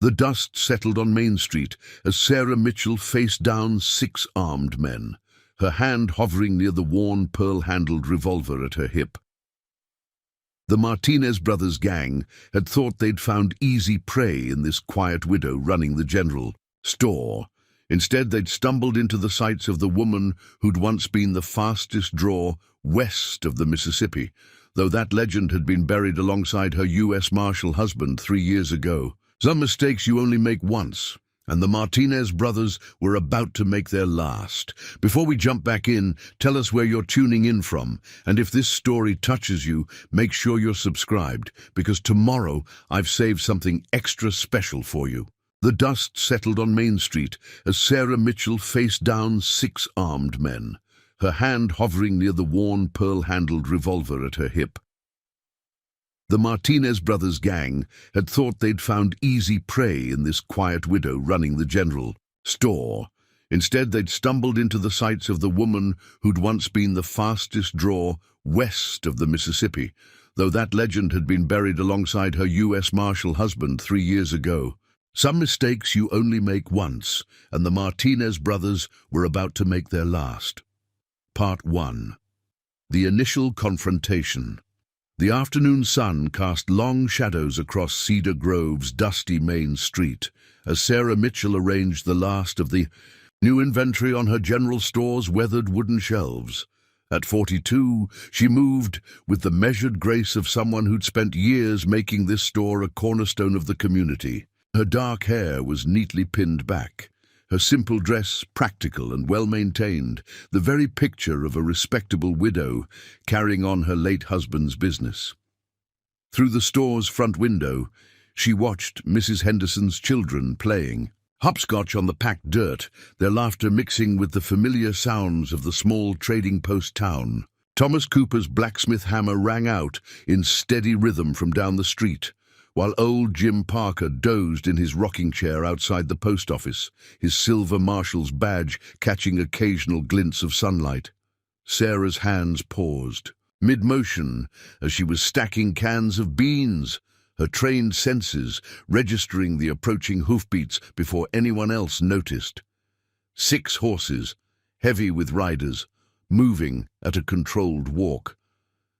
The dust settled on Main Street as Sarah Mitchell faced down 6 armed men, her hand hovering near the worn pearl-handled revolver at her hip. The Martinez brothers' gang had thought they'd found easy prey in this quiet widow running the general store. Instead, they'd stumbled into the sights of the woman who'd once been the fastest draw west of the Mississippi, though that legend had been buried alongside her U.S. Marshal husband 3 years ago. Some mistakes you only make once, and the Martinez brothers were about to make their last. Before we jump back in, tell us where you're tuning in from, and if this story touches you, make sure you're subscribed, because tomorrow I've saved something extra special for you. The dust settled on Main Street as Sarah Mitchell faced down 6 armed men, her hand hovering near the worn pearl-handled revolver at her hip. The Martinez brothers' gang had thought they'd found easy prey in this quiet widow running the general store. Instead, they'd stumbled into the sights of the woman who'd once been the fastest draw west of the Mississippi, though that legend had been buried alongside her U.S. Marshal husband 3 years ago. Some mistakes you only make once, and the Martinez brothers were about to make their last. Part 1. The Initial Confrontation. The afternoon sun cast long shadows across Cedar Grove's dusty Main Street as Sarah Mitchell arranged the last of the new inventory on her general store's weathered wooden shelves. At 42, she moved with the measured grace of someone who'd spent years making this store a cornerstone of the community. Her dark hair was neatly pinned back, her simple dress practical and well-maintained, the very picture of a respectable widow carrying on her late husband's business. Through the store's front window, she watched Mrs. Henderson's children playing hopscotch on the packed dirt, their laughter mixing with the familiar sounds of the small trading post town. Thomas Cooper's blacksmith hammer rang out in steady rhythm from down the street, while old Jim Parker dozed in his rocking chair outside the post office, his silver marshal's badge catching occasional glints of sunlight. Sarah's hands paused, mid-motion, as she was stacking cans of beans, her trained senses registering the approaching hoofbeats before anyone else noticed. 6 horses, heavy with riders, moving at a controlled walk.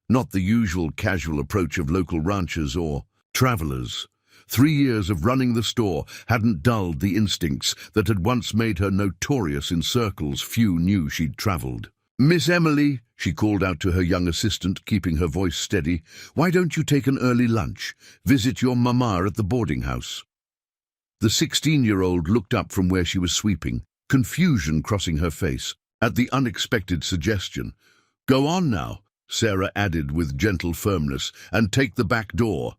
Not the usual casual approach of local ranchers or travelers. 3 years of running the store hadn't dulled the instincts that had once made her notorious in circles few knew she'd traveled. "Miss Emily," she called out to her young assistant, keeping her voice steady, "why don't you take an early lunch? Visit your mama at the boarding house." The 16-year-old looked up from where she was sweeping, confusion crossing her face at the unexpected suggestion. "Go on now," Sarah added with gentle firmness, "and take the back door."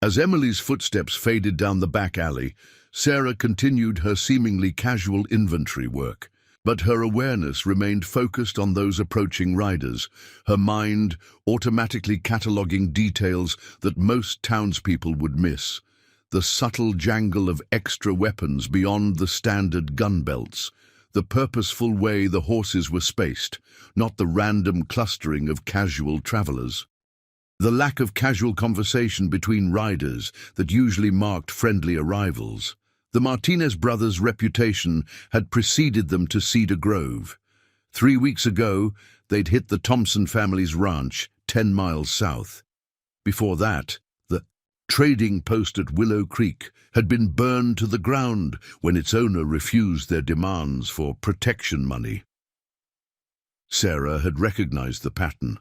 As Emily's footsteps faded down the back alley, Sarah continued her seemingly casual inventory work, but her awareness remained focused on those approaching riders, her mind automatically cataloguing details that most townspeople would miss. The subtle jangle of extra weapons beyond the standard gun belts, the purposeful way the horses were spaced, not the random clustering of casual travelers. The lack of casual conversation between riders that usually marked friendly arrivals. The Martinez brothers' reputation had preceded them to Cedar Grove. 3 weeks ago, they'd hit the Thompson family's ranch 10 miles south. Before that, the trading post at Willow Creek had been burned to the ground when its owner refused their demands for protection money. Sarah had recognized the pattern.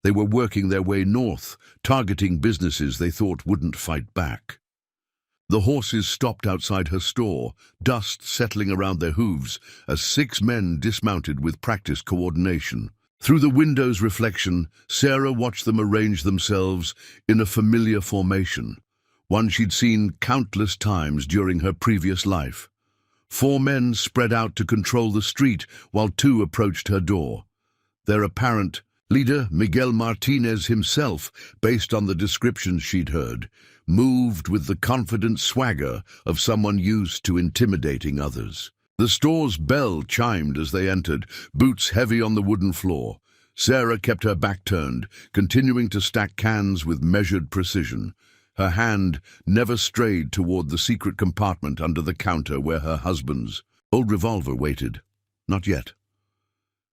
They were working their way north, targeting businesses they thought wouldn't fight back. The horses stopped outside her store, dust settling around their hooves as 6 men dismounted with practiced coordination. Through the window's reflection, Sarah watched them arrange themselves in a familiar formation, one she'd seen countless times during her previous life. 4 men spread out to control the street while 2 approached her door. Their apparent leader, Miguel Martinez himself, based on the descriptions she'd heard, moved with the confident swagger of someone used to intimidating others. The store's bell chimed as they entered, boots heavy on the wooden floor. Sarah kept her back turned, continuing to stack cans with measured precision. Her hand never strayed toward the secret compartment under the counter where her husband's old revolver waited. Not yet.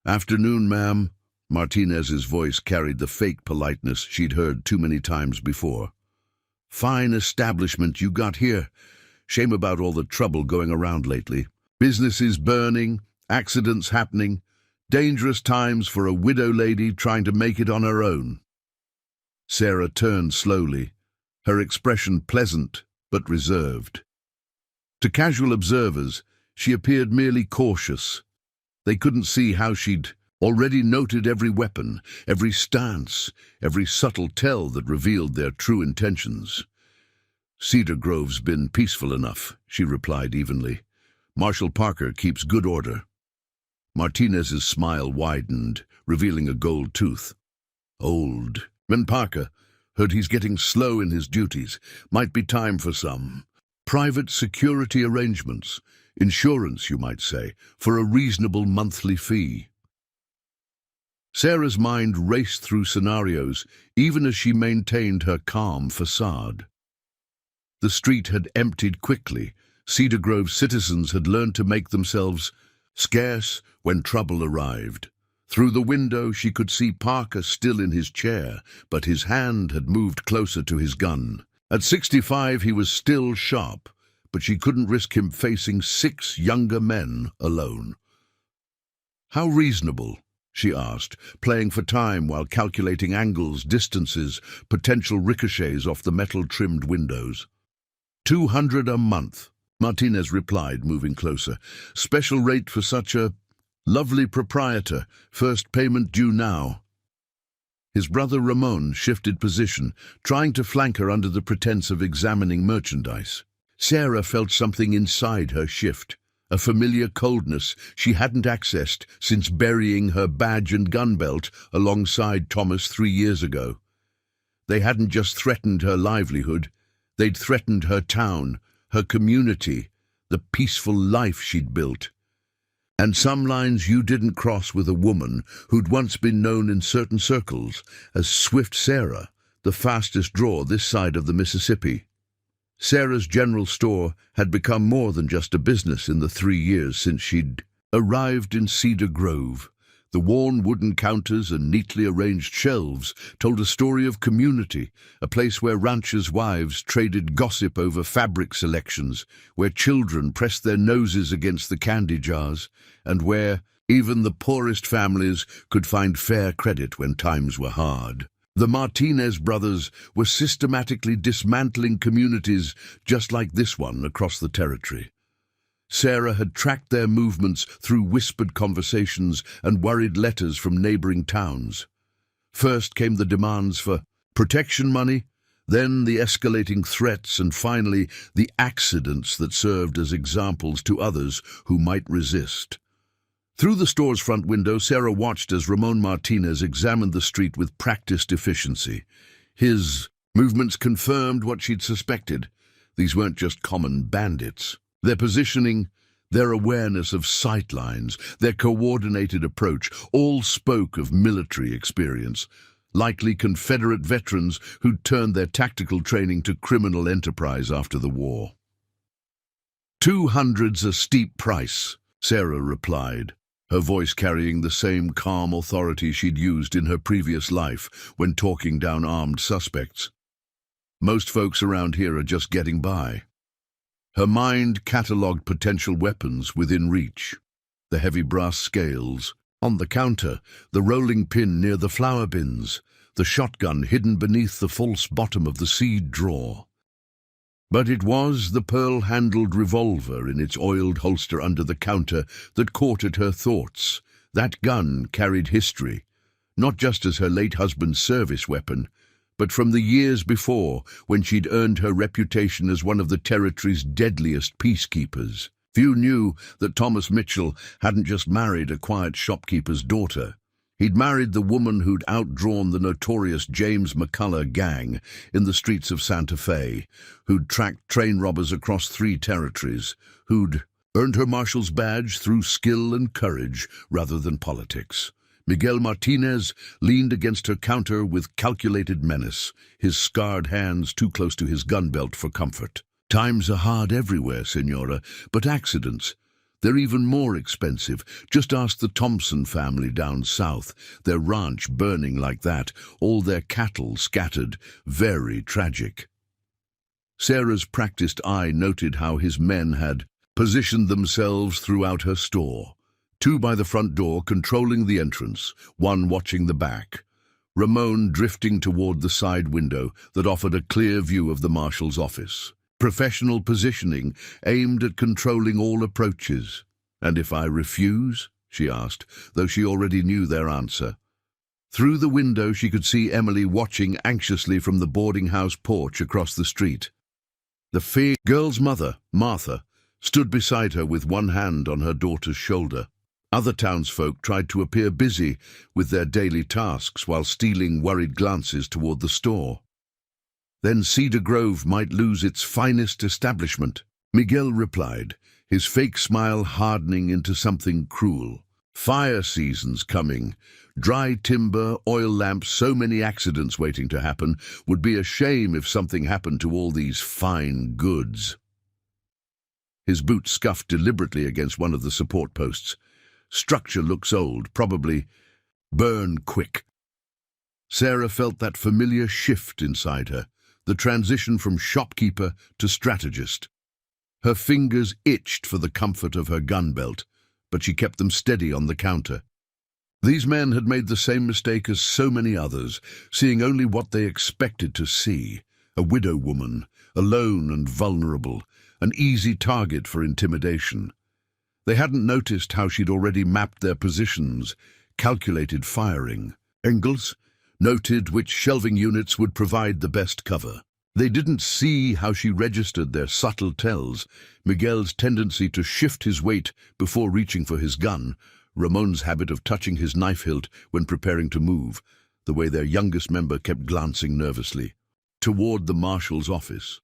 "Afternoon, ma'am." Martinez's voice carried the fake politeness she'd heard too many times before. "Fine establishment you got here. Shame about all the trouble going around lately. Businesses burning, accidents happening, dangerous times for a widow lady trying to make it on her own." Sarah turned slowly, her expression pleasant but reserved. To casual observers, she appeared merely cautious. They couldn't see how she'd already noted every weapon, every stance, every subtle tell that revealed their true intentions. "Cedar Grove's been peaceful enough," she replied evenly. "Marshal Parker keeps good order." Martinez's smile widened, revealing a gold tooth. "Old man Parker, heard he's getting slow in his duties. Might be time for some private security arrangements. Insurance, you might say, for a reasonable monthly fee." Sarah's mind raced through scenarios, even as she maintained her calm facade. The street had emptied quickly. Cedar Grove citizens had learned to make themselves scarce when trouble arrived. Through the window she could see Parker still in his chair, but his hand had moved closer to his gun. At 65 he was still sharp, but she couldn't risk him facing 6 younger men alone. "How reasonable?" she asked, playing for time while calculating angles, distances, potential ricochets off the metal-trimmed windows. $200 a month, Martinez replied, moving closer. "Special rate for such a lovely proprietor. First payment due now." His brother Ramon shifted position, trying to flank her under the pretense of examining merchandise. Sarah felt something inside her shift, a familiar coldness she hadn't accessed since burying her badge and gun belt alongside Thomas 3 years ago. They hadn't just threatened her livelihood, they'd threatened her town, her community, the peaceful life she'd built. And some lines you didn't cross with a woman who'd once been known in certain circles as Swift Sarah, the fastest draw this side of the Mississippi. Sarah's general store had become more than just a business in the 3 years since she'd arrived in Cedar Grove. The worn wooden counters and neatly arranged shelves told a story of community, a place where ranchers' wives traded gossip over fabric selections, where children pressed their noses against the candy jars, and where even the poorest families could find fair credit when times were hard. The Martinez brothers were systematically dismantling communities just like this one across the territory. Sarah had tracked their movements through whispered conversations and worried letters from neighboring towns. First came the demands for protection money, then the escalating threats, and finally the accidents that served as examples to others who might resist. Through the store's front window, Sarah watched as Ramon Martinez examined the street with practiced efficiency. His movements confirmed what she'd suspected. These weren't just common bandits. Their positioning, their awareness of sightlines, their coordinated approach, all spoke of military experience, likely Confederate veterans who'd turned their tactical training to criminal enterprise after the war. "200's a steep price," Sarah replied, her voice carrying the same calm authority she'd used in her previous life when talking down armed suspects. "Most folks around here are just getting by." Her mind catalogued potential weapons within reach. The heavy brass scales on the counter, the rolling pin near the flour bins, the shotgun hidden beneath the false bottom of the seed drawer. But it was the pearl-handled revolver in its oiled holster under the counter that caught at her thoughts. That gun carried history, not just as her late husband's service weapon, but from the years before, when she'd earned her reputation as one of the territory's deadliest peacekeepers. Few knew that Thomas Mitchell hadn't just married a quiet shopkeeper's daughter. He'd married the woman who'd outdrawn the notorious James McCullough gang in the streets of Santa Fe, who'd tracked train robbers across 3 territories, who'd earned her marshal's badge through skill and courage rather than politics. Miguel Martinez leaned against her counter with calculated menace, his scarred hands too close to his gun belt for comfort. Times are hard everywhere, Senora, but accidents, they're even more expensive. Just ask the Thompson family down south. Their ranch burning like that, all their cattle scattered. Very tragic. Sarah's practiced eye noted how his men had positioned themselves throughout her store. 2 by the front door, controlling the entrance, 1 watching the back. Ramon drifting toward the side window that offered a clear view of the marshal's office. Professional positioning aimed at controlling all approaches. "And if I refuse?" she asked, though she already knew their answer. Through the window she could see Emily watching anxiously from the boarding house porch across the street. The girl's mother, Martha, stood beside her with one hand on her daughter's shoulder. Other townsfolk tried to appear busy with their daily tasks while stealing worried glances toward the store. Then Cedar Grove might lose its finest establishment. Miguel replied, his fake smile hardening into something cruel. Fire season's coming. Dry timber, oil lamps, so many accidents waiting to happen. Would be a shame if something happened to all these fine goods. His boot scuffed deliberately against one of the support posts. Structure looks old, probably burn quick. Sarah felt that familiar shift inside her. The transition from shopkeeper to strategist. Her fingers itched for the comfort of her gun belt, but she kept them steady on the counter. These men had made the same mistake as so many others, seeing only what they expected to see. A widow woman, alone and vulnerable, an easy target for intimidation. They hadn't noticed how she'd already mapped their positions, calculated firing. Engels noted which shelving units would provide the best cover. They didn't see how she registered their subtle tells, Miguel's tendency to shift his weight before reaching for his gun, Ramon's habit of touching his knife hilt when preparing to move, the way their youngest member kept glancing nervously toward the marshal's office.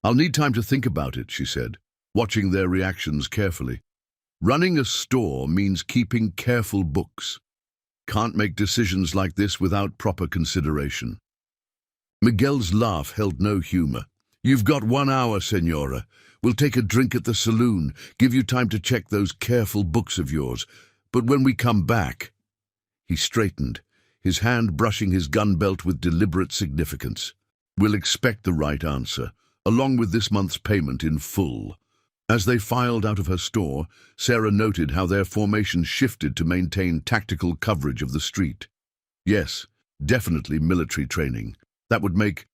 "I'll need time to think about it," she said, watching their reactions carefully. Running a store means keeping careful books. Can't make decisions like this without proper consideration. Miguel's laugh held no humor. "You've got 1 hour, Senora. We'll take a drink at the saloon, give you time to check those careful books of yours. But when we come back—" He straightened, his hand brushing his gun belt with deliberate significance. "We'll expect the right answer, along with this month's payment in full." As they filed out of her store, Sarah noted how their formation shifted to maintain tactical coverage of the street. Yes, definitely military training. That would make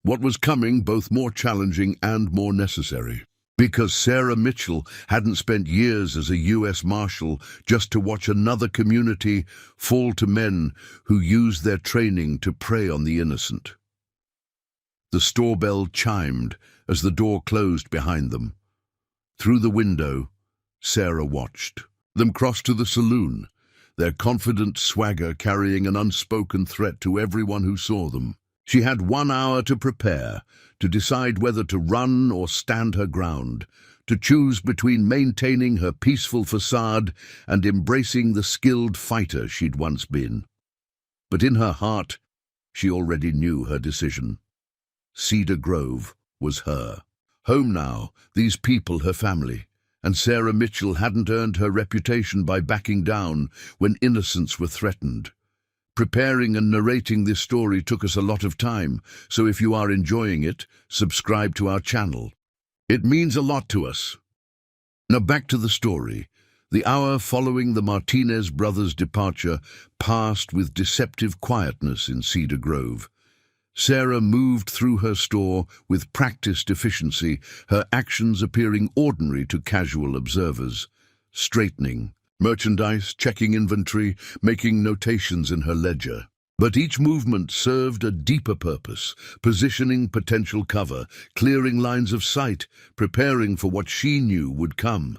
what was coming both more challenging and more necessary. Because Sarah Mitchell hadn't spent years as a U.S. Marshal just to watch another community fall to men who used their training to prey on the innocent. The store bell chimed as the door closed behind them. Through the window, Sarah watched them cross to the saloon, their confident swagger carrying an unspoken threat to everyone who saw them. She had 1 hour to prepare, to decide whether to run or stand her ground, to choose between maintaining her peaceful facade and embracing the skilled fighter she'd once been. But in her heart, she already knew her decision. Cedar Grove was her. Home now, these people her family, and Sarah Mitchell hadn't earned her reputation by backing down when innocents were threatened. Preparing and narrating this story took us a lot of time, so if you are enjoying it, subscribe to our channel. It means a lot to us. Now back to the story. The hour following the Martinez brothers' departure passed with deceptive quietness in Cedar Grove. Sarah moved through her store with practiced efficiency, her actions appearing ordinary to casual observers. Straightening merchandise, checking inventory, making notations in her ledger. But each movement served a deeper purpose, positioning potential cover, clearing lines of sight, preparing for what she knew would come.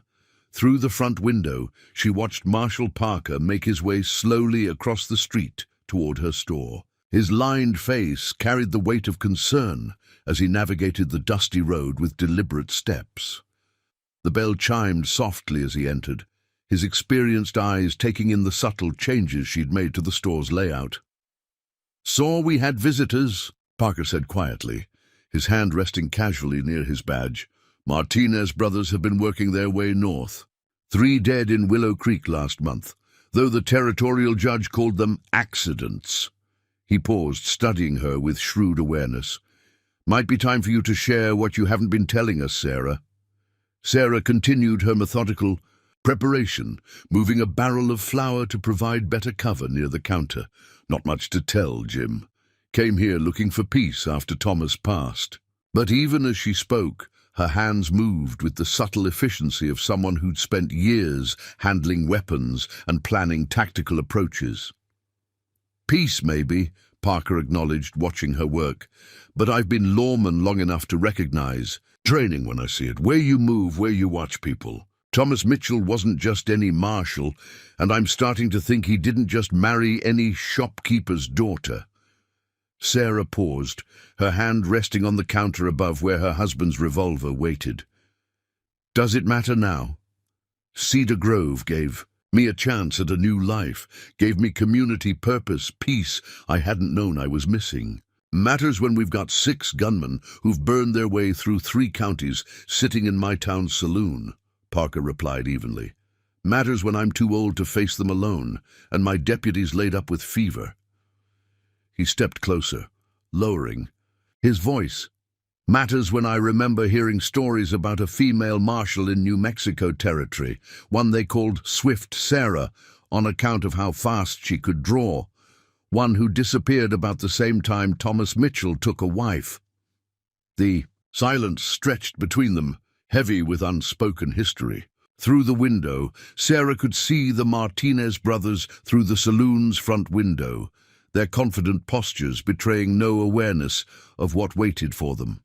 Through the front window, she watched Marshal Parker make his way slowly across the street toward her store. His lined face carried the weight of concern as he navigated the dusty road with deliberate steps. The bell chimed softly as he entered, his experienced eyes taking in the subtle changes she'd made to the store's layout. "Saw we had visitors," Parker said quietly, his hand resting casually near his badge. "Martinez brothers have been working their way north. 3 dead in Willow Creek last month, though the territorial judge called them accidents." He paused, studying her with shrewd awareness. "Might be time for you to share what you haven't been telling us, Sarah." Sarah continued her methodical preparation, moving a barrel of flour to provide better cover near the counter. "Not much to tell, Jim. Came here looking for peace after Thomas passed." But even as she spoke, her hands moved with the subtle efficiency of someone who'd spent years handling weapons and planning tactical approaches. "Peace, maybe," Parker acknowledged, watching her work. "But I've been lawman long enough to recognize training when I see it. Where you move, where you watch people. Thomas Mitchell wasn't just any marshal, and I'm starting to think he didn't just marry any shopkeeper's daughter." Sarah paused, her hand resting on the counter above where her husband's revolver waited. "Does it matter now? Cedar Grove gave me a chance at a new life, gave me community purpose, peace I hadn't known I was missing. Matters when we've got 6 gunmen who've burned their way through 3 counties sitting in my town's saloon," Parker replied evenly. "Matters when I'm too old to face them alone, and my deputy's laid up with fever." He stepped closer, lowering his voice. "Matters when I remember hearing stories about a female marshal in New Mexico territory, one they called Swift Sarah, on account of how fast she could draw. One who disappeared about the same time Thomas Mitchell took a wife." The silence stretched between them, heavy with unspoken history. Through the window, Sarah could see the Martinez brothers through the saloon's front window, their confident postures betraying no awareness of what waited for them.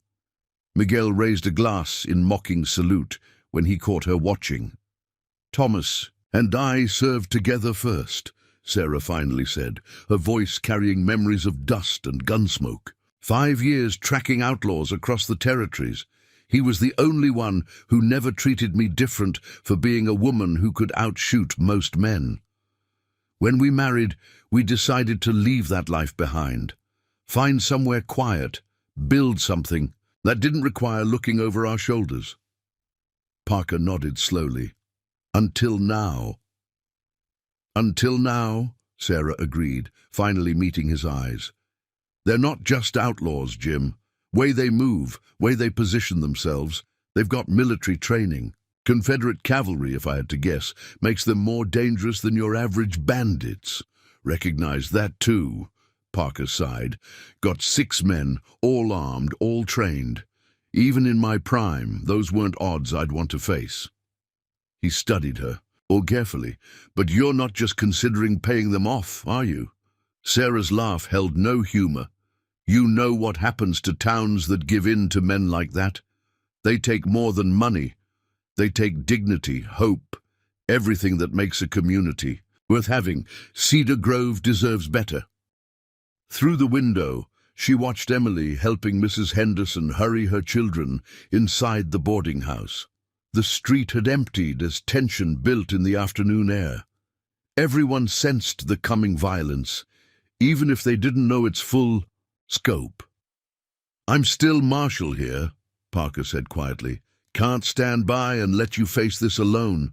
Miguel raised a glass in mocking salute when he caught her watching. "Thomas and I served together first," Sarah finally said, her voice carrying memories of dust and gunsmoke. 5 years tracking outlaws across the territories. He was the only one who never treated me different for being a woman who could outshoot most men. When we married, we decided to leave that life behind. Find somewhere quiet, build something that didn't require looking over our shoulders." Parker nodded slowly. "Until now." "Until now," Sarah agreed, finally meeting his eyes. "They're not just outlaws, Jim. Way they move, way they position themselves, they've got military training. Confederate cavalry, if I had to guess, makes them more dangerous than your average bandits." "Recognize that too," Parker sighed. "Got 6 men, all armed, all trained. Even in my prime, those weren't odds I'd want to face." He studied her, all carefully. "But you're not just considering paying them off, are you?" Sarah's laugh held no humor. "You know what happens to towns that give in to men like that? They take more than money. They take dignity, hope, everything that makes a community worth having. Cedar Grove deserves better." Through the window, she watched Emily helping Mrs. Henderson hurry her children inside the boarding house. The street had emptied as tension built in the afternoon air. Everyone sensed the coming violence, even if they didn't know its full scope. "I'm still marshal here," Parker said quietly. "Can't stand by and let you face this alone."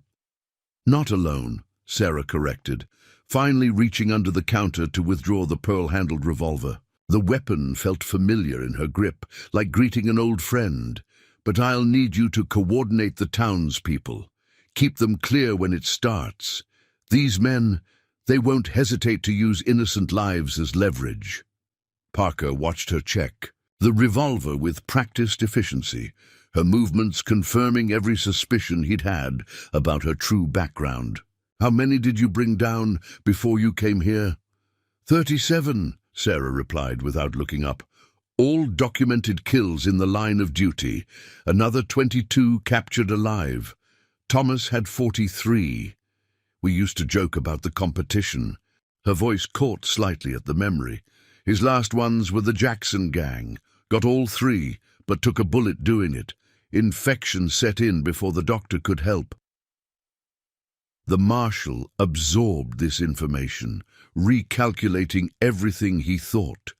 "Not alone," Sarah corrected, finally reaching under the counter to withdraw the pearl-handled revolver. The weapon felt familiar in her grip, like greeting an old friend. "But I'll need you to coordinate the townspeople. Keep them clear when it starts. These men, they won't hesitate to use innocent lives as leverage." Parker watched her check the revolver with practiced efficiency, her movements confirming every suspicion he'd had about her true background. "How many did you bring down before you came here?" 37, Sarah replied without looking up. "All documented kills in the line of duty. Another 22 captured alive. Thomas had 43. We used to joke about the competition." Her voice caught slightly at the memory. "His last ones were the Jackson gang. Got all 3, but took a bullet doing it. Infection set in before the doctor could help." The marshal absorbed this information, recalculating everything he thought.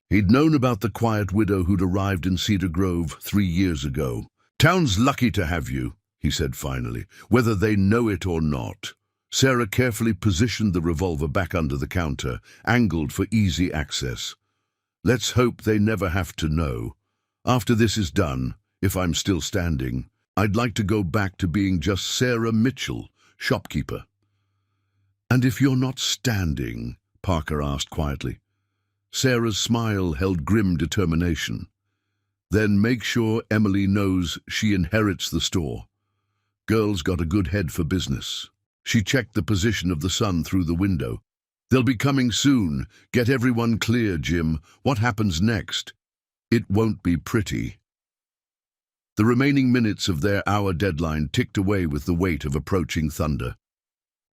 He'd known about the quiet widow who'd arrived in Cedar Grove 3 years ago. "Town's lucky to have you," he said finally, "whether they know it or not." Sarah carefully positioned the revolver back under the counter, angled for easy access. "Let's hope they never have to know. After this is done, if I'm still standing, I'd like to go back to being just Sarah Mitchell, shopkeeper." "And if you're not standing?" Parker asked quietly. Sarah's smile held grim determination. "Then make sure Emily knows she inherits the store. Girl's got a good head for business." She checked the position of the sun through the window. "They'll be coming soon. Get everyone clear, Jim. What happens next? It won't be pretty." The remaining minutes of their hour deadline ticked away with the weight of approaching thunder.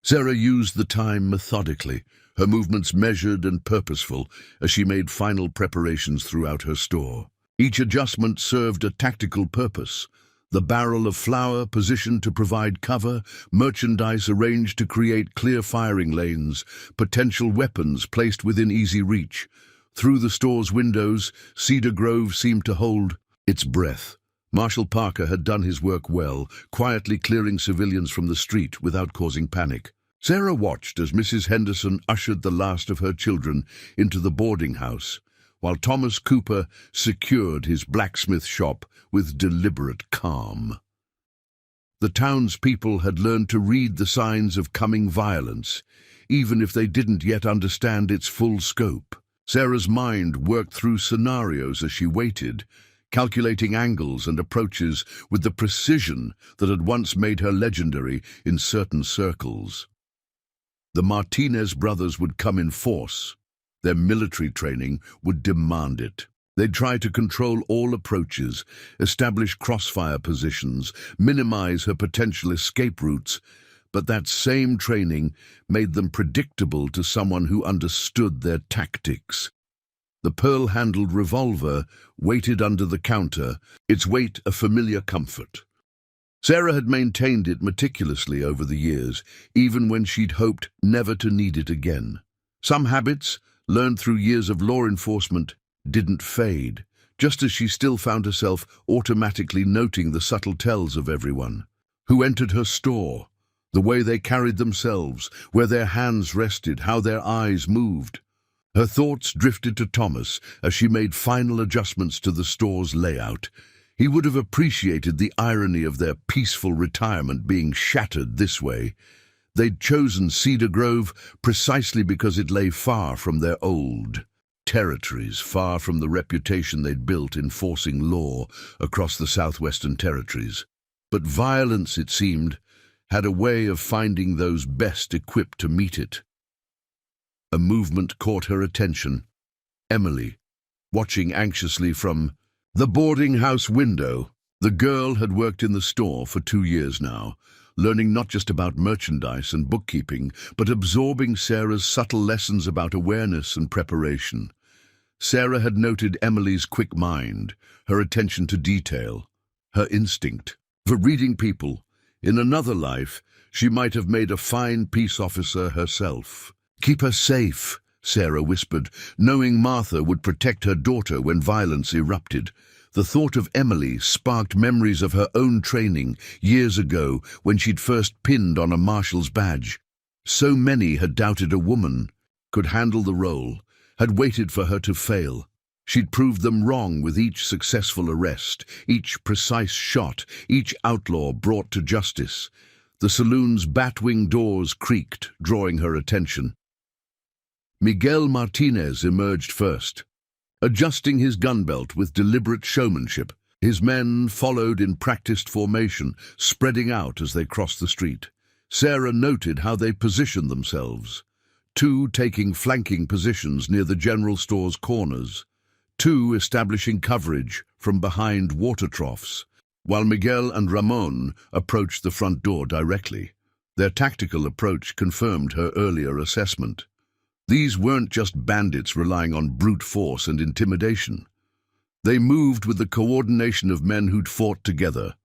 Sarah used the time methodically, her movements measured and purposeful as she made final preparations throughout her store. Each adjustment served a tactical purpose. The barrel of flour positioned to provide cover, merchandise arranged to create clear firing lanes, potential weapons placed within easy reach. Through the store's windows, Cedar Grove seemed to hold its breath. Marshal Parker had done his work well, quietly clearing civilians from the street without causing panic. Sarah watched as Mrs. Henderson ushered the last of her children into the boarding house, while Thomas Cooper secured his blacksmith shop with deliberate calm. The townspeople had learned to read the signs of coming violence, even if they didn't yet understand its full scope. Sarah's mind worked through scenarios as she waited, calculating angles and approaches with the precision that had once made her legendary in certain circles. The Martinez brothers would come in force. Their military training would demand it. They'd try to control all approaches, establish crossfire positions, minimize her potential escape routes, but that same training made them predictable to someone who understood their tactics. The pearl-handled revolver waited under the counter, its weight a familiar comfort. Sarah had maintained it meticulously over the years, even when she'd hoped never to need it again. Some habits, learned through years of law enforcement, didn't fade, just as she still found herself automatically noting the subtle tells of everyone. Who entered her store, the way they carried themselves, where their hands rested, how their eyes moved. Her thoughts drifted to Thomas as she made final adjustments to the store's layout. He would have appreciated the irony of their peaceful retirement being shattered this way. They'd chosen Cedar Grove precisely because it lay far from their old territories, far from the reputation they'd built enforcing law across the southwestern territories. But violence, it seemed, had a way of finding those best equipped to meet it. A movement caught her attention. Emily, watching anxiously from the boarding house window. The girl had worked in the store for 2 years now, learning not just about merchandise and bookkeeping, but absorbing Sarah's subtle lessons about awareness and preparation. Sarah had noted Emily's quick mind, her attention to detail, her instinct for reading people. In another life, she might have made a fine peace officer herself. "Keep her safe," Sarah whispered, knowing Martha would protect her daughter when violence erupted. The thought of Emily sparked memories of her own training years ago when she'd first pinned on a marshal's badge. So many had doubted a woman could handle the role, had waited for her to fail. She'd proved them wrong with each successful arrest, each precise shot, each outlaw brought to justice. The saloon's batwing doors creaked, drawing her attention. Miguel Martinez emerged first, adjusting his gun belt with deliberate showmanship. His men followed in practiced formation, spreading out as they crossed the street. Sarah noted how they positioned themselves. 2 taking flanking positions near the general store's corners, 2 establishing coverage from behind water troughs, while Miguel and Ramon approached the front door directly. Their tactical approach confirmed her earlier assessment. These weren't just bandits relying on brute force and intimidation. They moved with the coordination of men who'd fought together,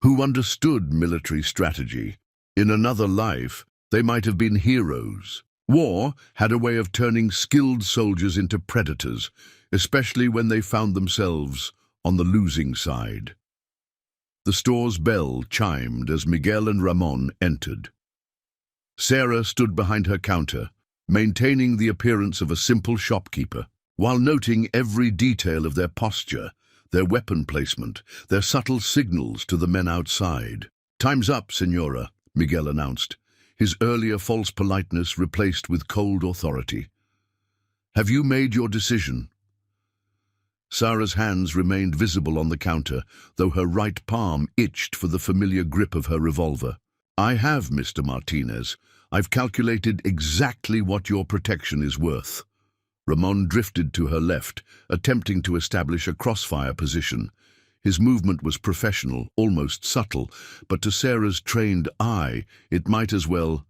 who understood military strategy. In another life, They might have been heroes. War had a way of turning skilled soldiers into predators, especially when they found themselves on the losing side. The store's bell chimed as Miguel and Ramon entered. Sarah stood behind her counter, maintaining the appearance of a simple shopkeeper, while noting every detail of their posture, their weapon placement, their subtle signals to the men outside. "Time's up, Senora," Miguel announced, his earlier false politeness replaced with cold authority. "Have you made your decision?" Sarah's hands remained visible on the counter, though her right palm itched for the familiar grip of her revolver. "I have, Mr. Martinez. I've calculated exactly what your protection is worth." Ramon drifted to her left, attempting to establish a crossfire position. His movement was professional, almost subtle, but to Sarah's trained eye, it might as well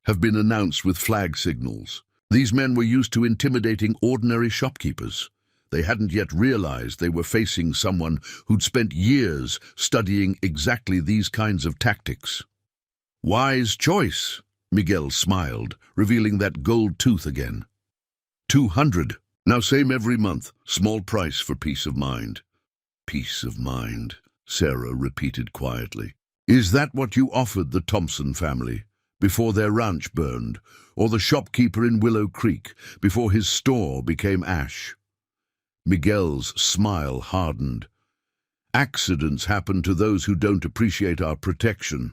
have been announced with flag signals. These men were used to intimidating ordinary shopkeepers. They hadn't yet realized they were facing someone who'd spent years studying exactly these kinds of tactics. "Wise choice," Miguel smiled, revealing that gold tooth again. 200. Now same every month. Small price for peace of mind. Peace of mind, Sarah repeated quietly. "Is that what you offered the Thompson family before their ranch burned, or the shopkeeper in Willow Creek before his store became ash?" Miguel's smile hardened. "Accidents happen to those who don't appreciate our protection.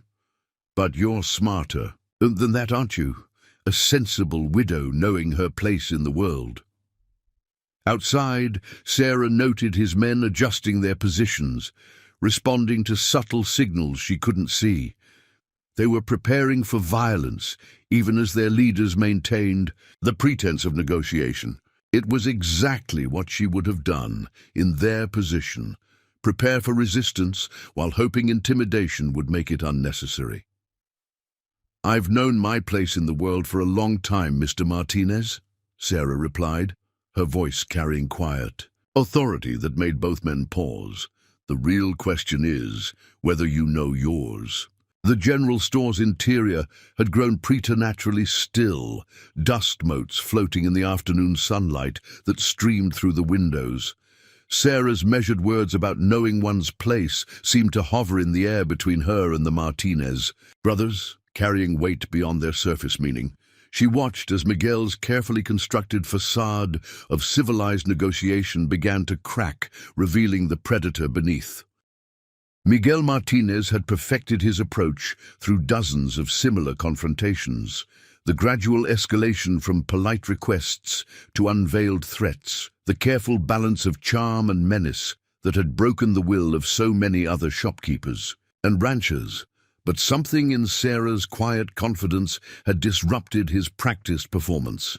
But you're smarter than that, aren't you? A sensible widow knowing her place in the world." Outside, Sarah noted his men adjusting their positions, responding to subtle signals she couldn't see. They were preparing for violence, even as their leaders maintained the pretense of negotiation. It was exactly what she would have done in their position, prepare for resistance while hoping intimidation would make it unnecessary. "I've known my place in the world for a long time, Mr. Martinez," Sarah replied, her voice carrying quiet authority that made both men pause. "The real question is whether you know yours." The general store's interior had grown preternaturally still, dust motes floating in the afternoon sunlight that streamed through the windows. Sarah's measured words about knowing one's place seemed to hover in the air between her and the Martinez brothers, carrying weight beyond their surface meaning. She watched as Miguel's carefully constructed facade of civilized negotiation began to crack, revealing the predator beneath. Miguel Martinez had perfected his approach through dozens of similar confrontations, the gradual escalation from polite requests to unveiled threats, the careful balance of charm and menace that had broken the will of so many other shopkeepers and ranchers. But something in Sarah's quiet confidence had disrupted his practiced performance.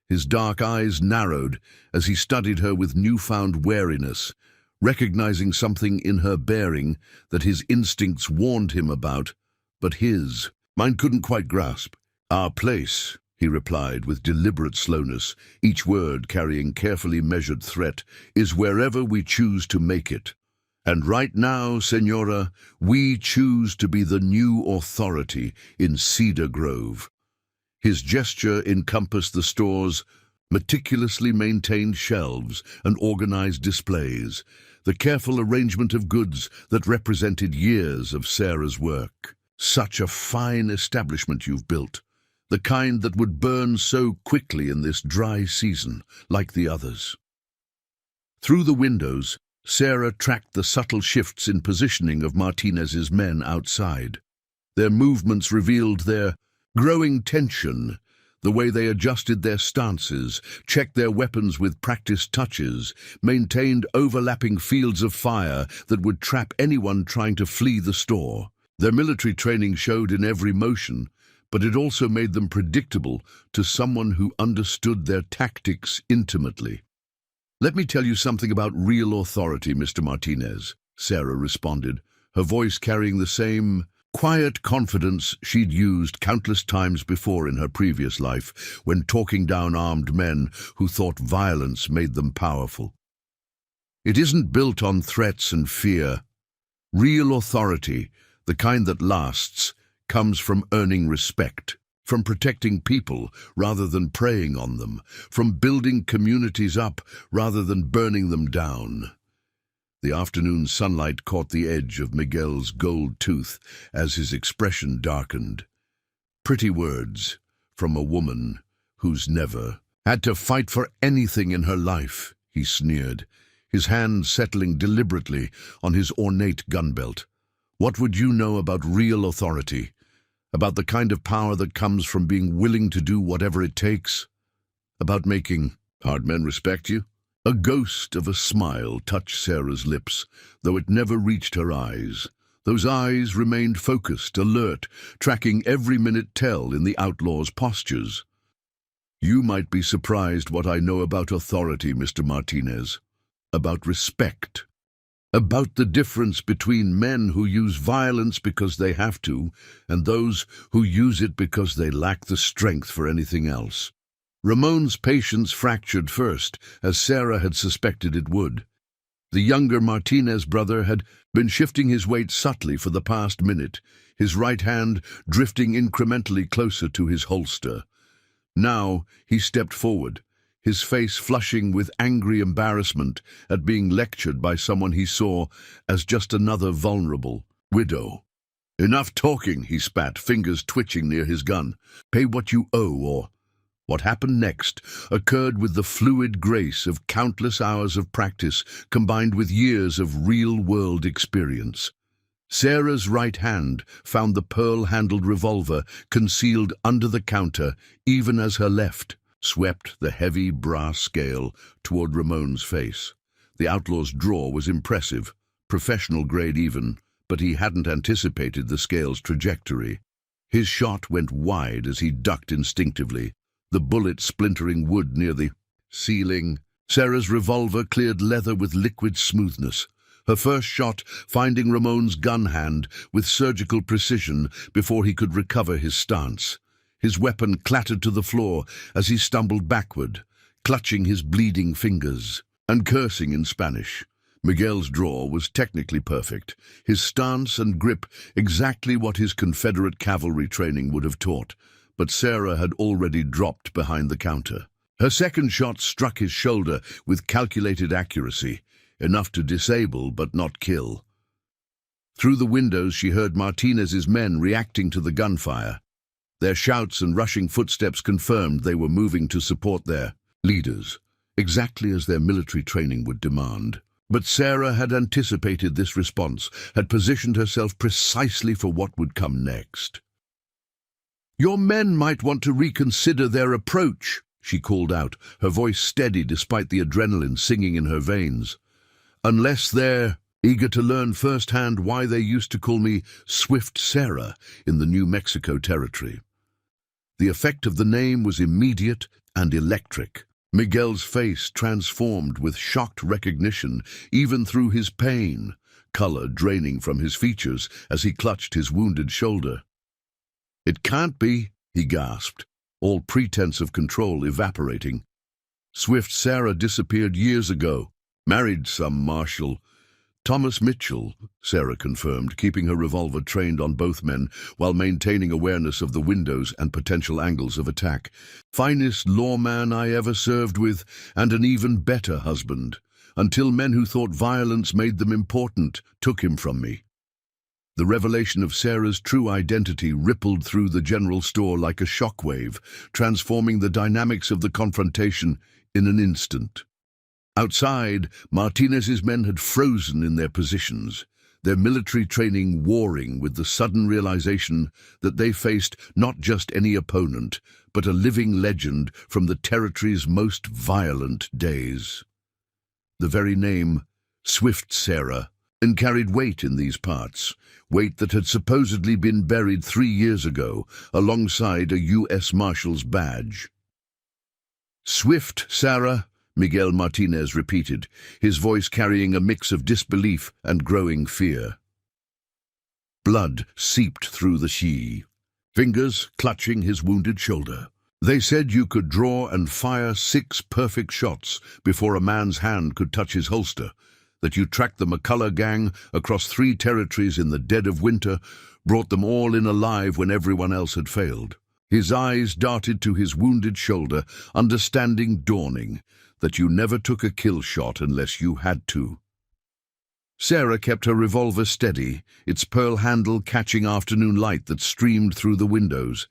His dark eyes narrowed as he studied her with newfound wariness, recognizing something in her bearing that his instincts warned him about, but his mind couldn't quite grasp. "Our place," he replied with deliberate slowness, each word carrying carefully measured threat, "is wherever we choose to make it. And right now, Senora, we choose to be the new authority in Cedar Grove." His gesture encompassed the store's meticulously maintained shelves and organized displays, the careful arrangement of goods that represented years of Sarah's work. "Such a fine establishment you've built, the kind that would burn so quickly in this dry season, like the others." Through the windows, Sarah tracked the subtle shifts in positioning of Martinez's men outside. Their movements revealed their growing tension, the way they adjusted their stances, checked their weapons with practiced touches, maintained overlapping fields of fire that would trap anyone trying to flee the store. Their military training showed in every motion, but it also made them predictable to someone who understood their tactics intimately. "Let me tell you something about real authority, Mr. Martinez," Sarah responded, her voice carrying the same quiet confidence she'd used countless times before in her previous life when talking down armed men who thought violence made them powerful. "It isn't built on threats and fear. Real authority, the kind that lasts, comes from earning respect." from protecting people rather than preying on them, from building communities up rather than burning them down. The afternoon sunlight caught the edge of Miguel's gold tooth as his expression darkened. Pretty words from a woman who's never had to fight for anything in her life, he sneered, his hand settling deliberately on his ornate gun belt. What would you know about real authority? About the kind of power that comes from being willing to do whatever it takes? About making hard men respect you? A ghost of a smile touched Sarah's lips, though it never reached her eyes. Those eyes remained focused, alert, tracking every minute tell in the Outlaws' postures. You might be surprised what I know about authority, Mr. Martinez. About respect. About the difference between men who use violence because they have to, and those who use it because they lack the strength for anything else. Ramon's patience fractured first, as Sarah had suspected it would. The younger Martinez brother had been shifting his weight subtly for the past minute, his right hand drifting incrementally closer to his holster. Now he stepped forward, his face flushing with angry embarrassment at being lectured by someone he saw as just another vulnerable widow. "Enough talking," he spat, fingers twitching near his gun. "Pay what you owe, or—" What happened next occurred with the fluid grace of countless hours of practice combined with years of real-world experience. Sarah's right hand found the pearl-handled revolver concealed under the counter, even as her left swept the heavy brass scale toward Ramon's face. The outlaw's draw was impressive, professional grade even, but he hadn't anticipated the scale's trajectory. His shot went wide as he ducked instinctively, the bullet splintering wood near the ceiling. Sarah's revolver cleared leather with liquid smoothness, her first shot finding Ramon's gun hand with surgical precision before he could recover his stance. His weapon clattered to the floor as he stumbled backward, clutching his bleeding fingers and cursing in Spanish. Miguel's draw was technically perfect, his stance and grip exactly what his Confederate cavalry training would have taught, but Sarah had already dropped behind the counter. Her second shot struck his shoulder with calculated accuracy, enough to disable but not kill. Through the windows she heard Martinez's men reacting to the gunfire. Their shouts and rushing footsteps confirmed they were moving to support their leaders, exactly as their military training would demand. But Sarah had anticipated this response, had positioned herself precisely for what would come next. "Your men might want to reconsider their approach," she called out, her voice steady despite the adrenaline singing in her veins. "Unless they're eager to learn firsthand why they used to call me Swift Sarah in the New Mexico territory." The effect of the name was immediate and electric. Miguel's face transformed with shocked recognition, even through his pain, color draining from his features as he clutched his wounded shoulder. "It can't be," he gasped, all pretense of control evaporating. "Swift Sarah disappeared years ago, married some marshal." "Thomas Mitchell," Sarah confirmed, keeping her revolver trained on both men while maintaining awareness of the windows and potential angles of attack. "Finest lawman I ever served with, and an even better husband, until men who thought violence made them important took him from me." The revelation of Sarah's true identity rippled through the general store like a shockwave, transforming the dynamics of the confrontation in an instant. Outside, Martinez's men had frozen in their positions, their military training warring with the sudden realization that they faced not just any opponent, but a living legend from the territory's most violent days. The very name, Swift Sarah, carried weight in these parts, weight that had supposedly been buried 3 years ago alongside a U.S. Marshal's badge. "Swift Sarah," Miguel Martinez repeated, his voice carrying a mix of disbelief and growing fear. Blood seeped through the she, fingers clutching his wounded shoulder. "They said you could draw and fire 6 perfect shots before a man's hand could touch his holster, that you tracked the McCullough gang across 3 territories in the dead of winter, brought them all in alive when everyone else had failed." His eyes darted to his wounded shoulder, understanding dawning that you never took a kill shot unless you had to. Sarah kept her revolver steady, its pearl handle catching afternoon light that streamed through the windows.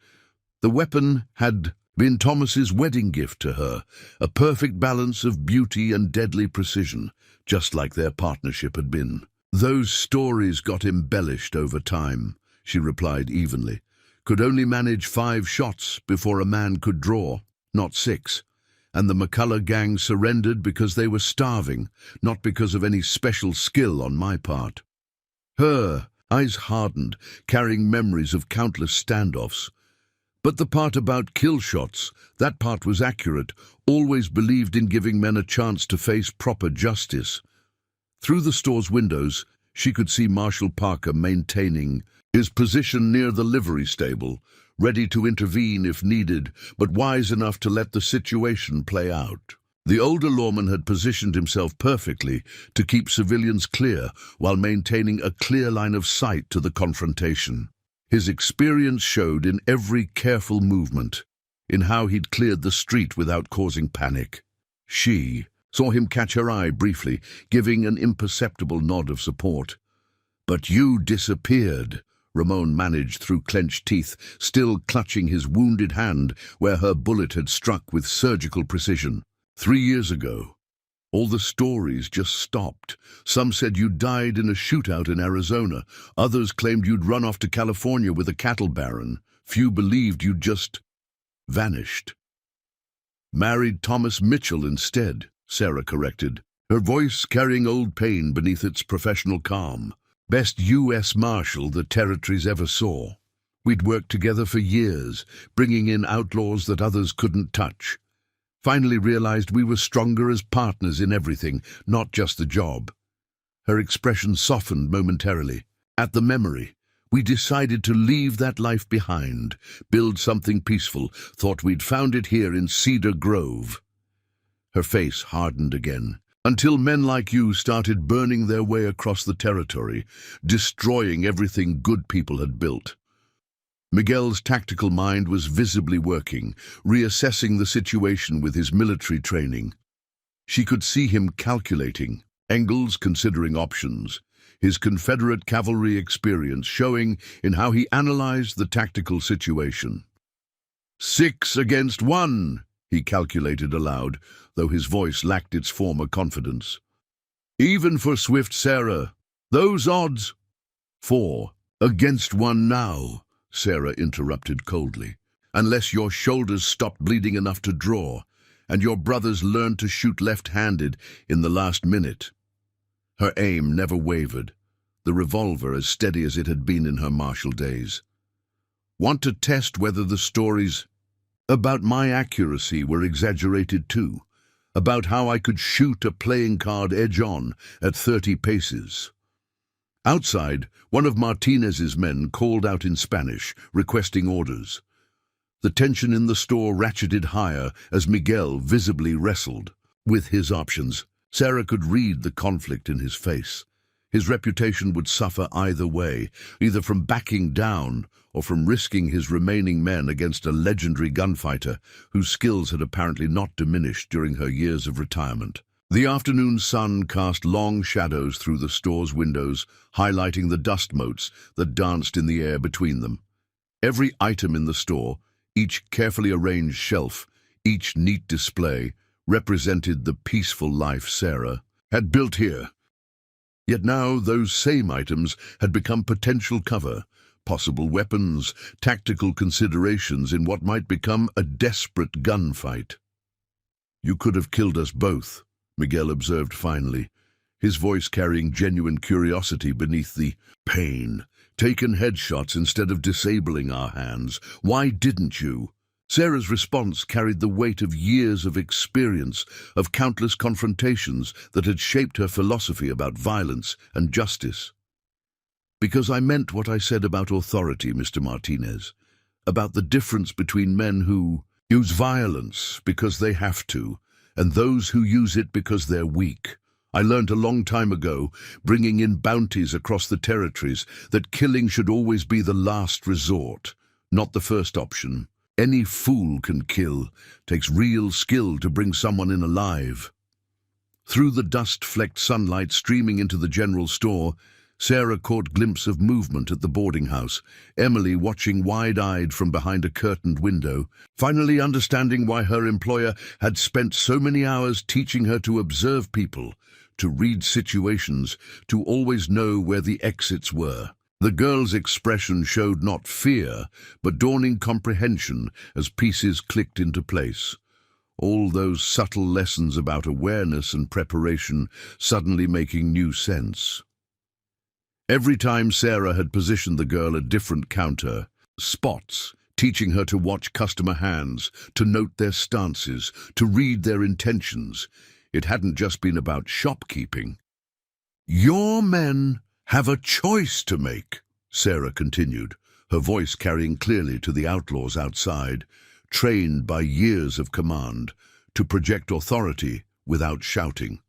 The weapon had been Thomas's wedding gift to her, a perfect balance of beauty and deadly precision, just like their partnership had been. "Those stories got embellished over time," she replied evenly. "Could only manage 5 shots before a man could draw, not 6. And the McCullough gang surrendered because they were starving, not because of any special skill on my part." Her eyes hardened, carrying memories of countless standoffs. But the part about kill shots, that part was accurate, always believed in giving men a chance to face proper justice. Through the store's windows, she could see Marshal Parker maintaining his position near the livery stable, ready to intervene if needed, but wise enough to let the situation play out. The older lawman had positioned himself perfectly to keep civilians clear while maintaining a clear line of sight to the confrontation. His experience showed in every careful movement, in how he'd cleared the street without causing panic. She saw him catch her eye briefly, giving an imperceptible nod of support. "But you disappeared," Ramon managed through clenched teeth, still clutching his wounded hand where her bullet had struck with surgical precision. 3 years ago. All the stories just stopped. Some said you died in a shootout in Arizona. Others claimed you'd run off to California with a cattle baron. Few believed you'd just vanished. "Married Thomas Mitchell instead," Sarah corrected, her voice carrying old pain beneath its professional calm. "Best U.S. Marshal the territories ever saw. We'd worked together for years, bringing in outlaws that others couldn't touch. Finally realized we were stronger as partners in everything, not just the job." Her expression softened momentarily. At the memory, "We decided to leave that life behind, build something peaceful, thought we'd found it here in Cedar Grove." Her face hardened again. "Until men like you started burning their way across the territory, destroying everything good people had built." Miguel's tactical mind was visibly working, reassessing the situation with his military training. She could see him calculating, angles considering options, his Confederate cavalry experience showing in how he analyzed the tactical situation. 6 against 1, he calculated aloud, though his voice lacked its former confidence. "Even for swift Sarah, those odds—" 4 against 1 now, Sarah interrupted coldly, "unless your shoulders stopped bleeding enough to draw, and your brothers learned to shoot left-handed in the last minute." Her aim never wavered, the revolver as steady as it had been in her martial days. "Want to test whether the stories about my accuracy were exaggerated too, about how I could shoot a playing card edge-on at 30 paces. Outside, one of Martinez's men called out in Spanish, requesting orders. The tension in the store ratcheted higher as Miguel visibly wrestled with his options. Sarah could read the conflict in his face. His reputation would suffer either way, either from backing down or from risking his remaining men against a legendary gunfighter whose skills had apparently not diminished during her years of retirement. The afternoon sun cast long shadows through the store's windows, highlighting the dust motes that danced in the air between them. Every item in the store, each carefully arranged shelf, each neat display, represented the peaceful life Sarah had built here. Yet now those same items had become potential cover, possible weapons, tactical considerations in what might become a desperate gunfight. "You could have killed us both," Miguel observed finally, his voice carrying genuine curiosity beneath the pain. "Taken headshots instead of disabling our hands. Why didn't you?" Sarah's response carried the weight of years of experience, of countless confrontations that had shaped her philosophy about violence and justice. "Because I meant what I said about authority, Mr. Martinez, about the difference between men who use violence because they have to, and those who use it because they're weak. I learned a long time ago, bringing in bounties across the territories, that killing should always be the last resort, not the first option. Any fool can kill. Takes real skill to bring someone in alive. Through the dust-flecked sunlight streaming into the general store, Sarah caught glimpse of movement at the boarding house, Emily watching wide-eyed from behind a curtained window, finally understanding why her employer had spent so many hours teaching her to observe people, to read situations, to always know where the exits were. The girl's expression showed not fear, but dawning comprehension as pieces clicked into place. All those subtle lessons about awareness and preparation suddenly making new sense. Every time Sarah had positioned the girl a different counter, spots, teaching her to watch customer hands, to note their stances, to read their intentions. It hadn't just been about shopkeeping. "Your men have a choice to make," Sarah continued, her voice carrying clearly to the outlaws outside, trained by years of command, to project authority without shouting.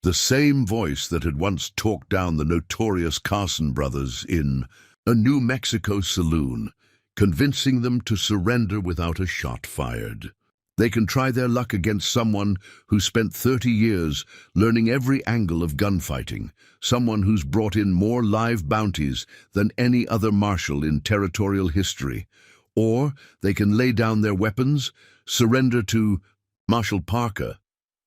The same voice that had once talked down the notorious Carson brothers in a New Mexico saloon, convincing them to surrender without a shot fired. They can try their luck against someone who spent 30 years learning every angle of gunfighting, someone who's brought in more live bounties than any other marshal in territorial history. Or they can lay down their weapons, surrender to Marshal Parker,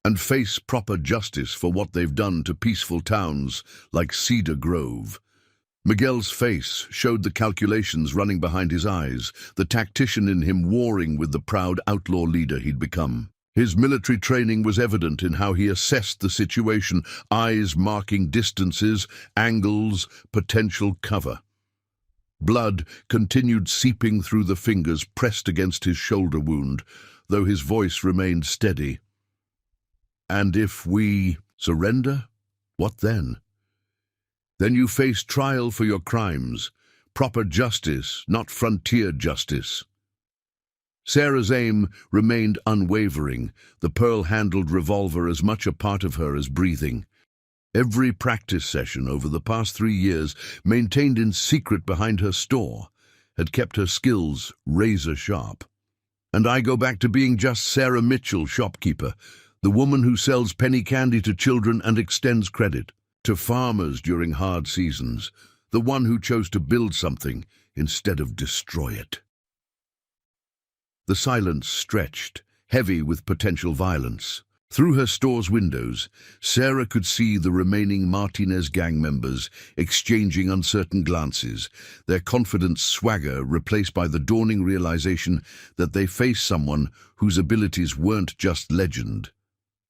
and face proper justice for what they've done to peaceful towns like Cedar Grove. Miguel's face showed the calculations running behind his eyes, the tactician in him warring with the proud outlaw leader he'd become. His military training was evident in how he assessed the situation, eyes marking distances, angles, potential cover. Blood continued seeping through the fingers pressed against his shoulder wound, though his voice remained steady. "And if we surrender, what then? Then you face trial for your crimes, proper justice, not frontier justice." Sarah's aim remained unwavering, the pearl-handled revolver as much a part of her as breathing. Every practice session over the past 3 years, maintained in secret behind her store, had kept her skills razor-sharp. And I go back to being just Sarah Mitchell, shopkeeper, the woman who sells penny candy to children and extends credit to farmers during hard seasons, the one who chose to build something instead of destroy it. The silence stretched, heavy with potential violence. Through her store's windows, Sarah could see the remaining Martinez gang members exchanging uncertain glances, their confident swagger replaced by the dawning realization that they faced someone whose abilities weren't just legend.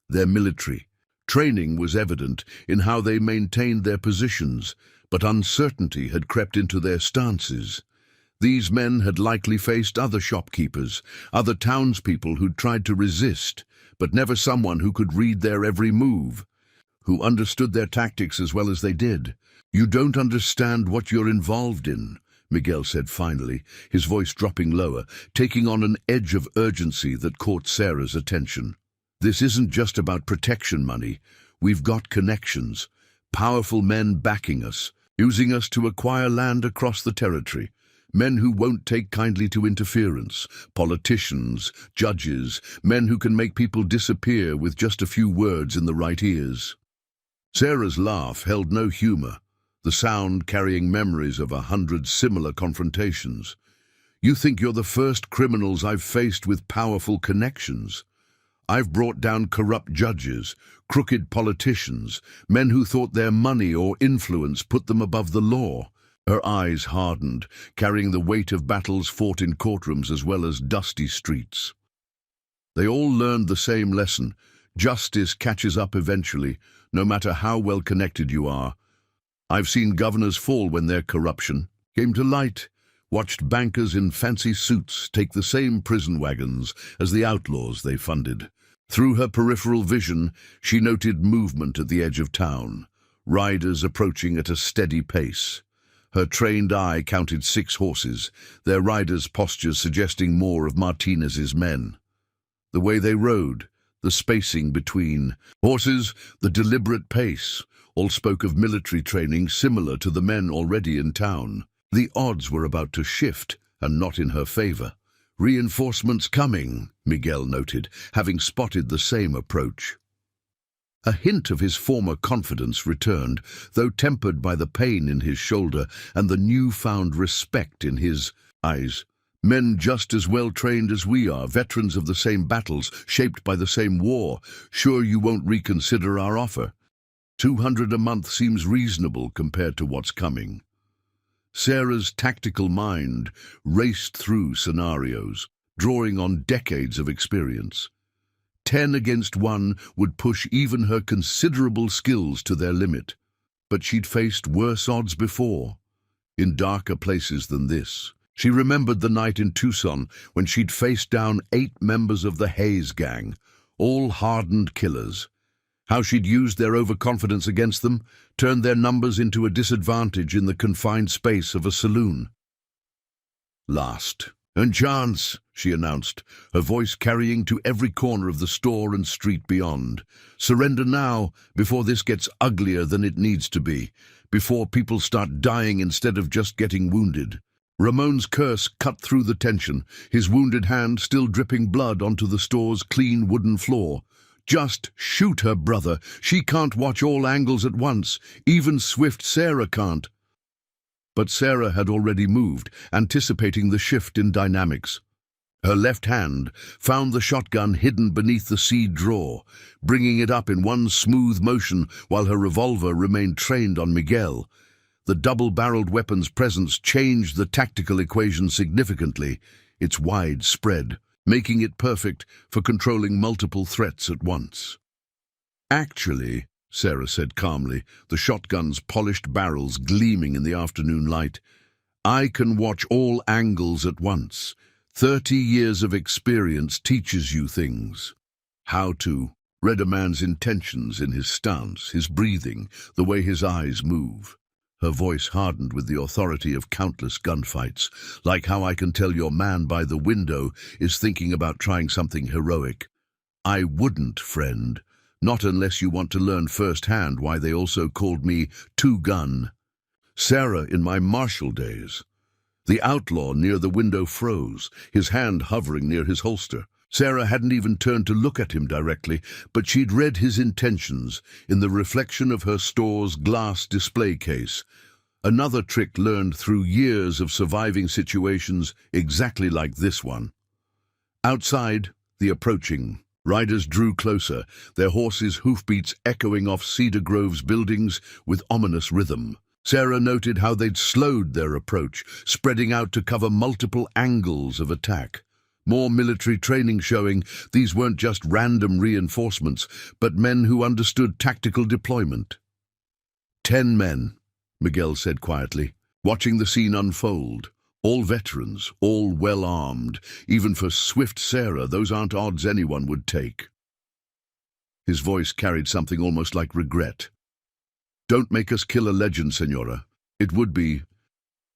Their military training was evident in how they maintained their positions, but uncertainty had crept into their stances. These men had likely faced other shopkeepers, other townspeople who'd tried to resist, but never someone who could read their every move, who understood their tactics as well as they did. "You don't understand what you're involved in," Miguel said finally, his voice dropping lower, taking on an edge of urgency that caught Sarah's attention. "This isn't just about protection money. We've got connections, powerful men backing us, using us to acquire land across the territory. Men who won't take kindly to interference, politicians, judges, men who can make people disappear with just a few words in the right ears." Sarah's laugh held no humor, the sound carrying memories of 100 similar confrontations. "You think you're the first criminals I've faced with powerful connections. I've brought down corrupt judges, crooked politicians, men who thought their money or influence put them above the law." Her eyes hardened, carrying the weight of battles fought in courtrooms as well as dusty streets. They all learned the same lesson. Justice catches up eventually, no matter how well connected you are. I've seen governors fall when their corruption came to light, watched bankers in fancy suits take the same prison wagons as the outlaws they funded. Through her peripheral vision, she noted movement at the edge of town, riders approaching at a steady pace. Her trained eye counted 6 horses, their riders' postures suggesting more of Martinez's men. The way they rode, the spacing between horses, the deliberate pace, all spoke of military training similar to the men already in town. The odds were about to shift, and not in her favor. Reinforcements coming, Miguel noted, having spotted the same approach. A hint of his former confidence returned, though tempered by the pain in his shoulder and the newfound respect in his eyes. Men just as well trained as we are, veterans of the same battles, shaped by the same war. Sure you won't reconsider our offer? 200 a month seems reasonable compared to what's coming. Sarah's tactical mind raced through scenarios, drawing on decades of experience. 10 against 1 would push even her considerable skills to their limit. But she'd faced worse odds before, in darker places than this. She remembered the night in Tucson when she'd faced down 8 members of the Hayes gang, all hardened killers. How she'd used their overconfidence against them, turned their numbers into a disadvantage in the confined space of a saloon. Last. "And chance," she announced, her voice carrying to every corner of the store and street beyond. "Surrender now, before this gets uglier than it needs to be, before people start dying instead of just getting wounded." Ramon's curse cut through the tension, his wounded hand still dripping blood onto the store's clean wooden floor. "Just shoot her, brother. She can't watch all angles at once. Even swift Sarah can't." But Sarah had already moved, anticipating the shift in dynamics. Her left hand found the shotgun hidden beneath the seed drawer, bringing it up in one smooth motion while her revolver remained trained on Miguel. The double-barreled weapon's presence changed the tactical equation significantly, its wide spread, making it perfect for controlling multiple threats at once. "Actually," Sarah said calmly, the shotgun's polished barrels gleaming in the afternoon light, "I can watch all angles at once. 30 years of experience teaches you things. How to read a man's intentions in his stance, his breathing, the way his eyes move." Her voice hardened with the authority of countless gunfights, "like how I can tell your man by the window is thinking about trying something heroic. I wouldn't, friend, not unless you want to learn firsthand why they also called me Two-Gun. Sarah in my marshal days." The outlaw near the window froze, his hand hovering near his holster. Sarah hadn't even turned to look at him directly, but she'd read his intentions in the reflection of her store's glass display case. Another trick learned through years of surviving situations exactly like this one. Outside, the approaching riders drew closer, their horses' hoofbeats echoing off Cedar Grove's buildings with ominous rhythm. Sarah noted how they'd slowed their approach, spreading out to cover multiple angles of attack. More military training showing these weren't just random reinforcements, but men who understood tactical deployment. 10 men, Miguel said quietly, watching the scene unfold. All veterans, all well-armed. Even for swift Sarah, those aren't odds anyone would take. His voice carried something almost like regret. "Don't make us kill a legend, Senora. It would be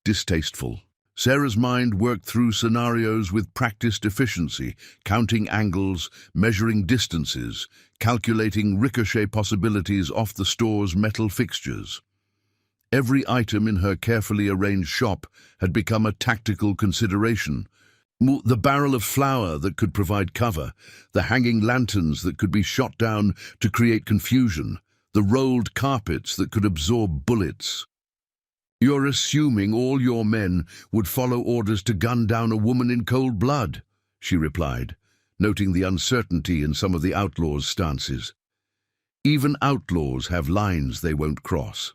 distasteful." Sarah's mind worked through scenarios with practiced efficiency, counting angles, measuring distances, calculating ricochet possibilities off the store's metal fixtures. Every item in her carefully arranged shop had become a tactical consideration. The barrel of flour that could provide cover, the hanging lanterns that could be shot down to create confusion, the rolled carpets that could absorb bullets. "You're assuming all your men would follow orders to gun down a woman in cold blood," she replied, noting the uncertainty in some of the outlaws' stances. "Even outlaws have lines they won't cross.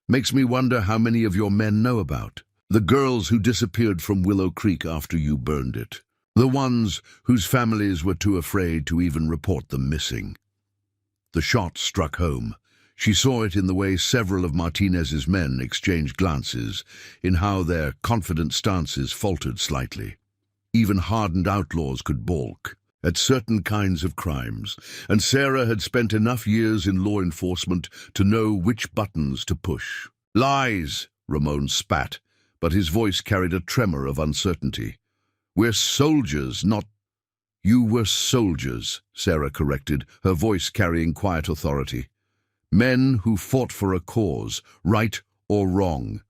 Makes me wonder how many of your men know about the girls who disappeared from Willow Creek after you burned it, the ones whose families were too afraid to even report them missing." The shot struck home. She saw it in the way several of Martinez's men exchanged glances, in how their confident stances faltered slightly. Even hardened outlaws could balk at certain kinds of crimes, and Sarah had spent enough years in law enforcement to know which buttons to push. "Lies," Ramon spat, but his voice carried a tremor of uncertainty. "We're soldiers, not—" "You were soldiers," Sarah corrected, her voice carrying quiet authority. "Men who fought for a cause, right or wrong.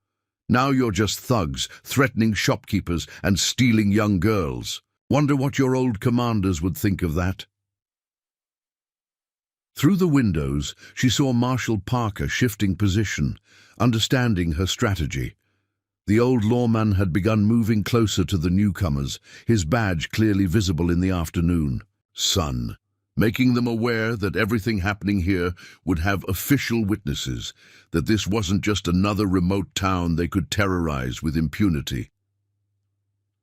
Now you're just thugs, threatening shopkeepers and stealing young girls. Wonder what your old commanders would think of that?" Through the windows, she saw Marshal Parker shifting position, understanding her strategy. The old lawman had begun moving closer to the newcomers, his badge clearly visible in the afternoon. Sun, making them aware that everything happening here would have official witnesses, that this wasn't just another remote town they could terrorize with impunity.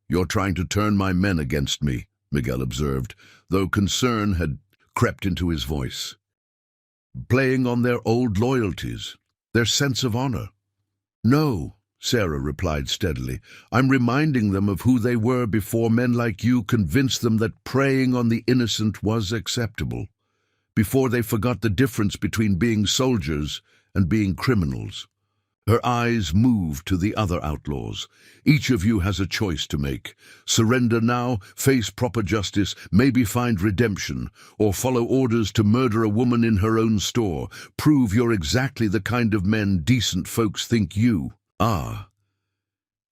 "You're trying to turn my men against me," Miguel observed, though concern had crept into his voice. "Playing on their old loyalties, their sense of honor." "No," Sarah replied steadily. "I'm reminding them of who they were before men like you convinced them that preying on the innocent was acceptable, before they forgot the difference between being soldiers and being criminals." Her eyes moved to the other outlaws. "Each of you has a choice to make. Surrender now, face proper justice, maybe find redemption, or follow orders to murder a woman in her own store. Prove you're exactly the kind of men decent folks think you are."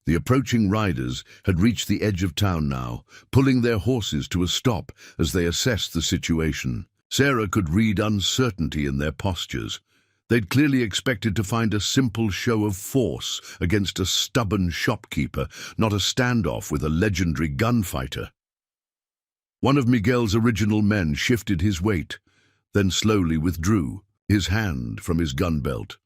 The approaching riders had reached the edge of town now, pulling their horses to a stop as they assessed the situation. Sarah could read uncertainty in their postures. They'd clearly expected to find a simple show of force against a stubborn shopkeeper, not a standoff with a legendary gunfighter. One of Miguel's original men shifted his weight, then slowly withdrew, his hand from his gun belt.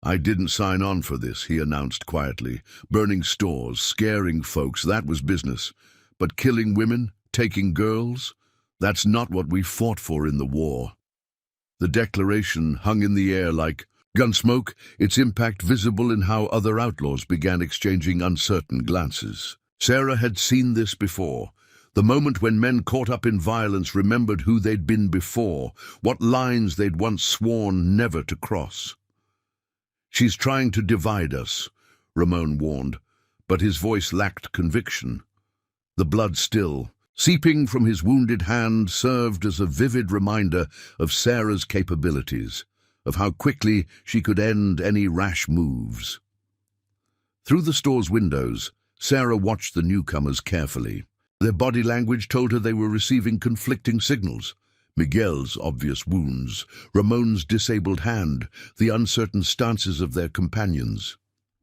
"I didn't sign on for this," he announced quietly. "Burning stores, scaring folks, that was business. But killing women, taking girls, that's not what we fought for in the war." The declaration hung in the air like gunsmoke, its impact visible in how other outlaws began exchanging uncertain glances. Sarah had seen this before. The moment when men caught up in violence remembered who they'd been before, what lines they'd once sworn never to cross. "She's trying to divide us," Ramon warned, but his voice lacked conviction. The blood still, seeping from his wounded hand, served as a vivid reminder of Sarah's capabilities, of how quickly she could end any rash moves. Through the store's windows, Sarah watched the newcomers carefully. Their body language told her they were receiving conflicting signals. Miguel's obvious wounds, Ramon's disabled hand, the uncertain stances of their companions.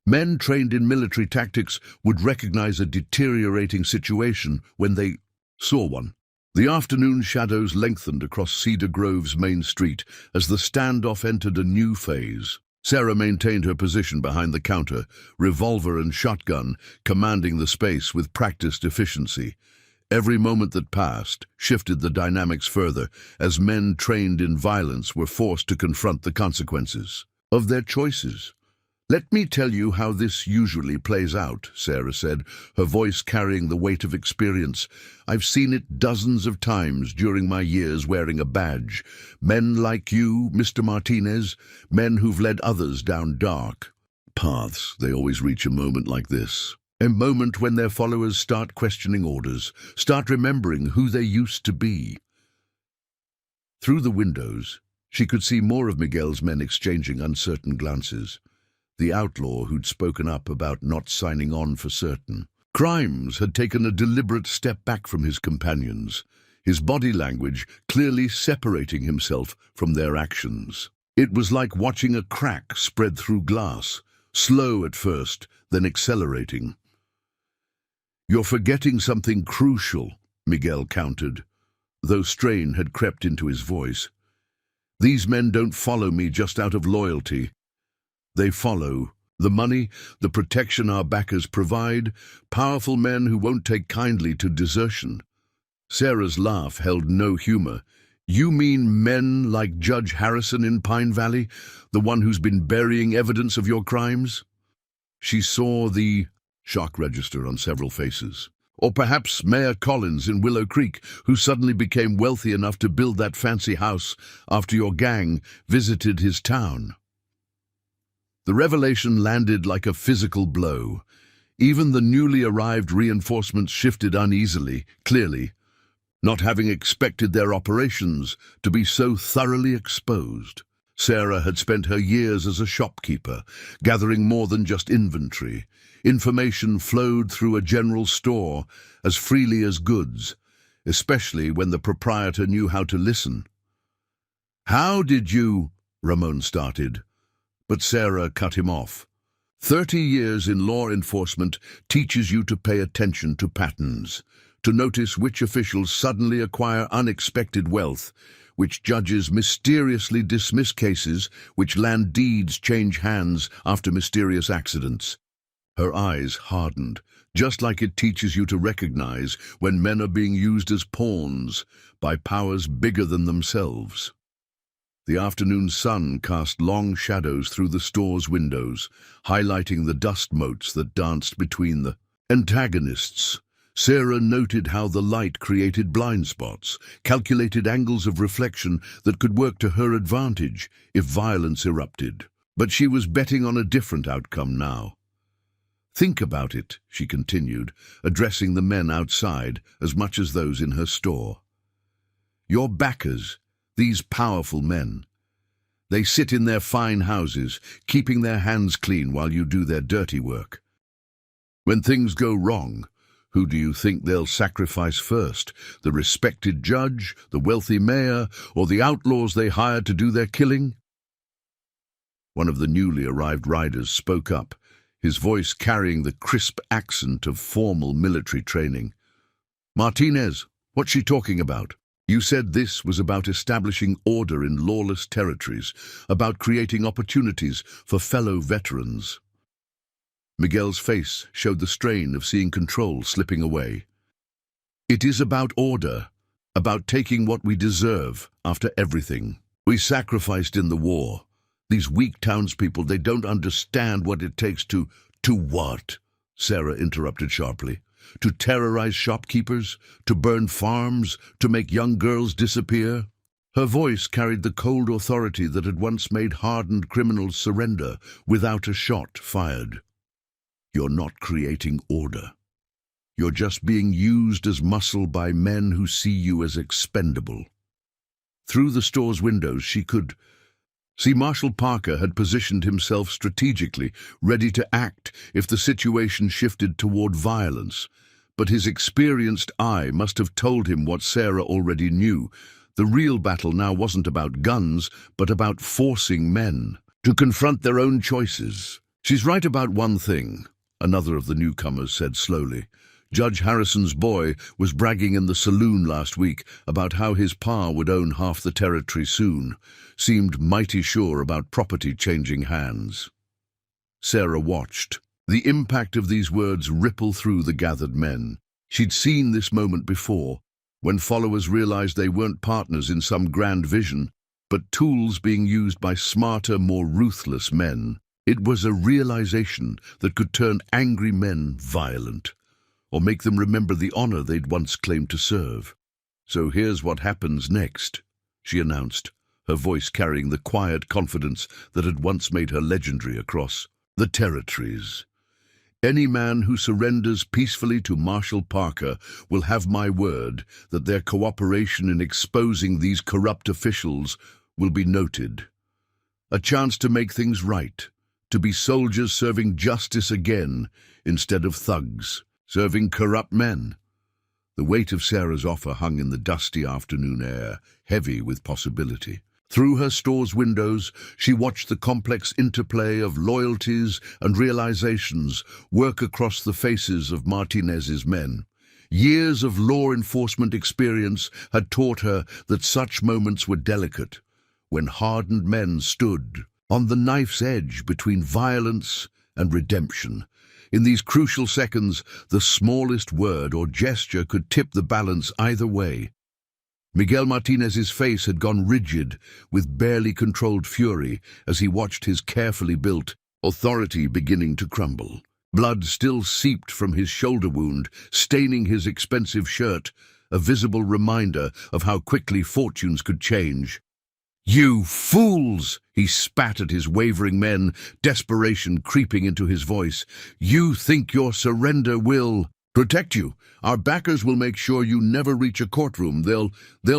Men trained in military tactics would recognize a deteriorating situation when they saw one. The afternoon shadows lengthened across Cedar Grove's main street as the standoff entered a new phase. Sarah maintained her position behind the counter, revolver and shotgun commanding the space with practiced efficiency. Every moment that passed shifted the dynamics further as men trained in violence were forced to confront the consequences of their choices. "Let me tell you how this usually plays out," Sarah said, her voice carrying the weight of experience. "I've seen it dozens of times during my years wearing a badge. Men like you, Mr. Martinez, men who've led others down dark paths, they always reach a moment like this. A moment when their followers start questioning orders, start remembering who they used to be." Through the windows, she could see more of Miguel's men exchanging uncertain glances. The outlaw who'd spoken up about not signing on for certain crimes had taken a deliberate step back from his companions, his body language clearly separating himself from their actions. It was like watching a crack spread through glass, slow at first, then accelerating. "You're forgetting something crucial," Miguel countered, though strain had crept into his voice. "These men don't follow me just out of loyalty. They follow the money, the protection our backers provide, powerful men who won't take kindly to desertion." Sarah's laugh held no humor. "You mean men like Judge Harrison in Pine Valley, the one who's been burying evidence of your crimes?" She saw the shock register on several faces. "Or perhaps Mayor Collins in Willow Creek, who suddenly became wealthy enough to build that fancy house after your gang visited his town." The revelation landed like a physical blow. Even the newly arrived reinforcements shifted uneasily, clearly, not having expected their operations to be so thoroughly exposed. Sarah had spent her years as a shopkeeper, gathering more than just inventory. Information flowed through a general store as freely as goods, especially when the proprietor knew how to listen. "How did you—" Ramon started, but Sarah cut him off. 30 years in law enforcement teaches you to pay attention to patterns, to notice which officials suddenly acquire unexpected wealth, which judges mysteriously dismiss cases, which land deeds change hands after mysterious accidents. Her eyes hardened, just like it teaches you to recognize when men are being used as pawns by powers bigger than themselves. The afternoon sun cast long shadows through the store's windows, highlighting the dust motes that danced between the antagonists. Sarah noted how the light created blind spots, calculated angles of reflection that could work to her advantage if violence erupted. But she was betting on a different outcome now. "Think about it," she continued, addressing the men outside as much as those in her store. "Your backers, these powerful men. They sit in their fine houses, keeping their hands clean while you do their dirty work. When things go wrong, who do you think they'll sacrifice first? The respected judge, the wealthy mayor, or the outlaws they hired to do their killing?" One of the newly arrived riders spoke up, his voice carrying the crisp accent of formal military training. "Martinez, what's she talking about? You said this was about establishing order in lawless territories, about creating opportunities for fellow veterans." Miguel's face showed the strain of seeing control slipping away. "It is about order, about taking what we deserve after everything we sacrificed in the war. These weak townspeople, they don't understand what it takes to what?" Sarah interrupted sharply. "To terrorize shopkeepers, to burn farms, to make young girls disappear?" Her voice carried the cold authority that had once made hardened criminals surrender without a shot fired. "You're not creating order. You're just being used as muscle by men who see you as expendable." Through the store's windows she could see Marshal Parker had positioned himself strategically, ready to act if the situation shifted toward violence. But his experienced eye must have told him what Sarah already knew. The real battle now wasn't about guns, but about forcing men to confront their own choices. "She's right about one thing," another of the newcomers said slowly. "Judge Harrison's boy was bragging in the saloon last week about how his pa would own half the territory soon. Seemed mighty sure about property changing hands." Sarah watched, the impact of these words ripple through the gathered men. She'd seen this moment before, when followers realized they weren't partners in some grand vision, but tools being used by smarter, more ruthless men. It was a realization that could turn angry men violent, or make them remember the honor they'd once claimed to serve. "So here's what happens next," she announced, her voice carrying the quiet confidence that had once made her legendary across the territories. "Any man who surrenders peacefully to Marshal Parker will have my word that their cooperation in exposing these corrupt officials will be noted. A chance to make things right, to be soldiers serving justice again instead of thugs serving corrupt men." The weight of Sarah's offer hung in the dusty afternoon air, heavy with possibility. Through her store's windows, she watched the complex interplay of loyalties and realizations work across the faces of Martinez's men. Years of law enforcement experience had taught her that such moments were delicate, when hardened men stood on the knife's edge between violence and redemption. In these crucial seconds, the smallest word or gesture could tip the balance either way. Miguel Martinez's face had gone rigid with barely controlled fury as he watched his carefully built authority beginning to crumble. Blood still seeped from his shoulder wound, staining his expensive shirt, a visible reminder of how quickly fortunes could change. "You fools!" he spat at his wavering men, desperation creeping into his voice. "You think your surrender will protect you? Our backers will make sure you never reach a courtroom. They'll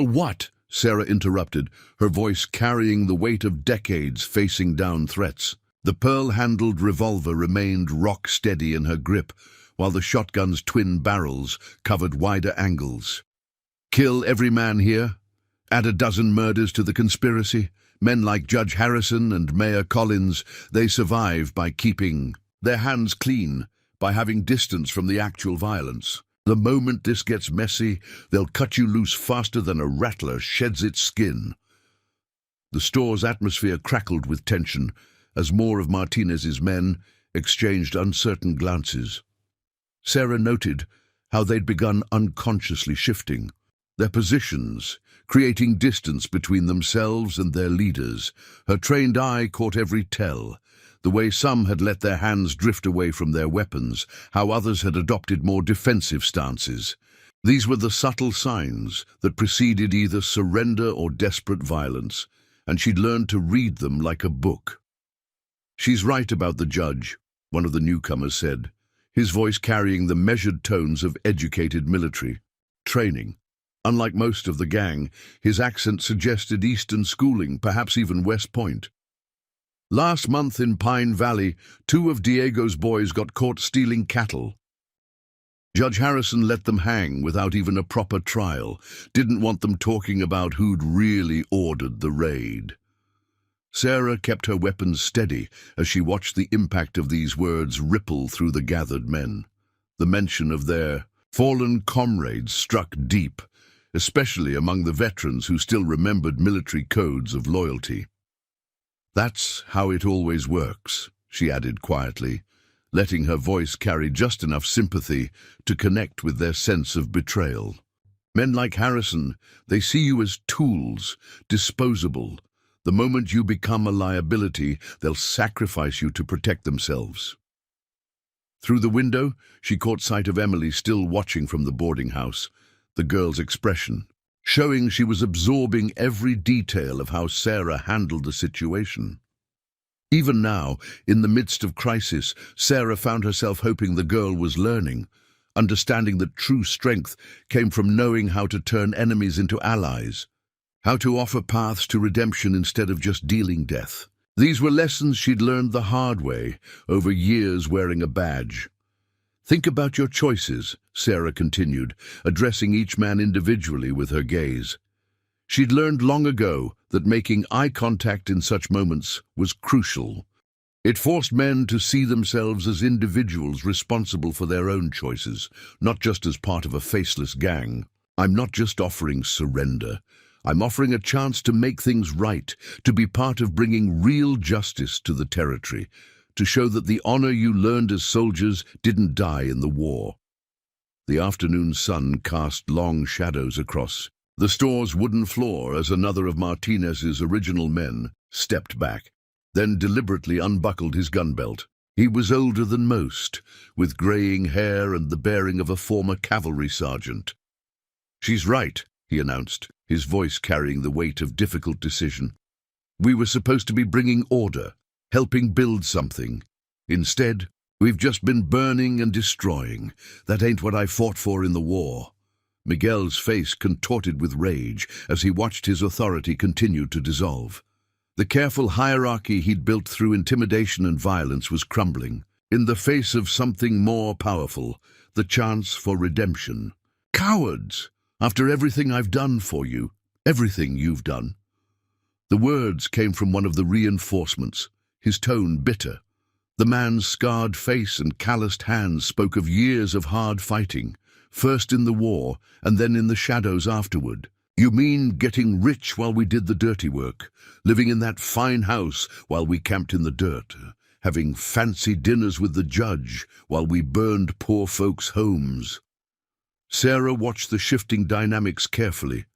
what?" Sarah interrupted, her voice carrying the weight of decades facing down threats. The pearl-handled revolver remained rock-steady in her grip, while the shotgun's twin barrels covered wider angles. Kill every man here? Add a dozen murders to the conspiracy? Men like Judge Harrison and Mayor Collins, they survive by keeping their hands clean, by having distance from the actual violence. The moment this gets messy, they'll cut you loose faster than a rattler sheds its skin. The store's atmosphere crackled with tension as more of Martinez's men exchanged uncertain glances. Sarah noted how they'd begun unconsciously shifting their positions, creating distance between themselves and their leaders. Her trained eye caught every tell, the way some had let their hands drift away from their weapons, how others had adopted more defensive stances. These were the subtle signs that preceded either surrender or desperate violence, and she'd learned to read them like a book. "She's right about the judge," one of the newcomers said, his voice carrying the measured tones of educated military training. Unlike most of the gang, his accent suggested Eastern schooling, perhaps even West Point. "Last month in Pine Valley, 2 of Diego's boys got caught stealing cattle. Judge Harrison let them hang without even a proper trial, didn't want them talking about who'd really ordered the raid." Sarah kept her weapons steady as she watched the impact of these words ripple through the gathered men. The mention of their fallen comrades struck deep, especially among the veterans who still remembered military codes of loyalty. "That's how it always works," she added quietly, letting her voice carry just enough sympathy to connect with their sense of betrayal. "Men like Harrison, they see you as tools, disposable. The moment you become a liability, they'll sacrifice you to protect themselves." Through the window, she caught sight of Emily still watching from the boarding house, the girl's expression showing she was absorbing every detail of how Sarah handled the situation. Even now, in the midst of crisis, Sarah found herself hoping the girl was learning, understanding that true strength came from knowing how to turn enemies into allies, how to offer paths to redemption instead of just dealing death. These were lessons she'd learned the hard way, over years wearing a badge. "Think about your choices," Sarah continued, addressing each man individually with her gaze. She'd learned long ago that making eye contact in such moments was crucial. It forced men to see themselves as individuals responsible for their own choices, not just as part of a faceless gang. "I'm not just offering surrender. I'm offering a chance to make things right, to be part of bringing real justice to the territory, to show that the honor you learned as soldiers didn't die in the war." The afternoon sun cast long shadows across the store's wooden floor as another of Martinez's original men stepped back, then deliberately unbuckled his gun belt. He was older than most, with graying hair and the bearing of a former cavalry sergeant. "She's right," he announced, his voice carrying the weight of difficult decision. "We were supposed to be bringing order, helping build something. Instead, we've just been burning and destroying. That ain't what I fought for in the war." Miguel's face contorted with rage as he watched his authority continue to dissolve. The careful hierarchy he'd built through intimidation and violence was crumbling. In the face of something more powerful, the chance for redemption. "Cowards! After everything I've done for you, everything you've done." The words came from one of the reinforcements, his tone bitter. The man's scarred face and calloused hands spoke of years of hard fighting, first in the war and then in the shadows afterward. "You mean getting rich while we did the dirty work, living in that fine house while we camped in the dirt, having fancy dinners with the judge while we burned poor folks' homes." Sarah watched the shifting dynamics carefully,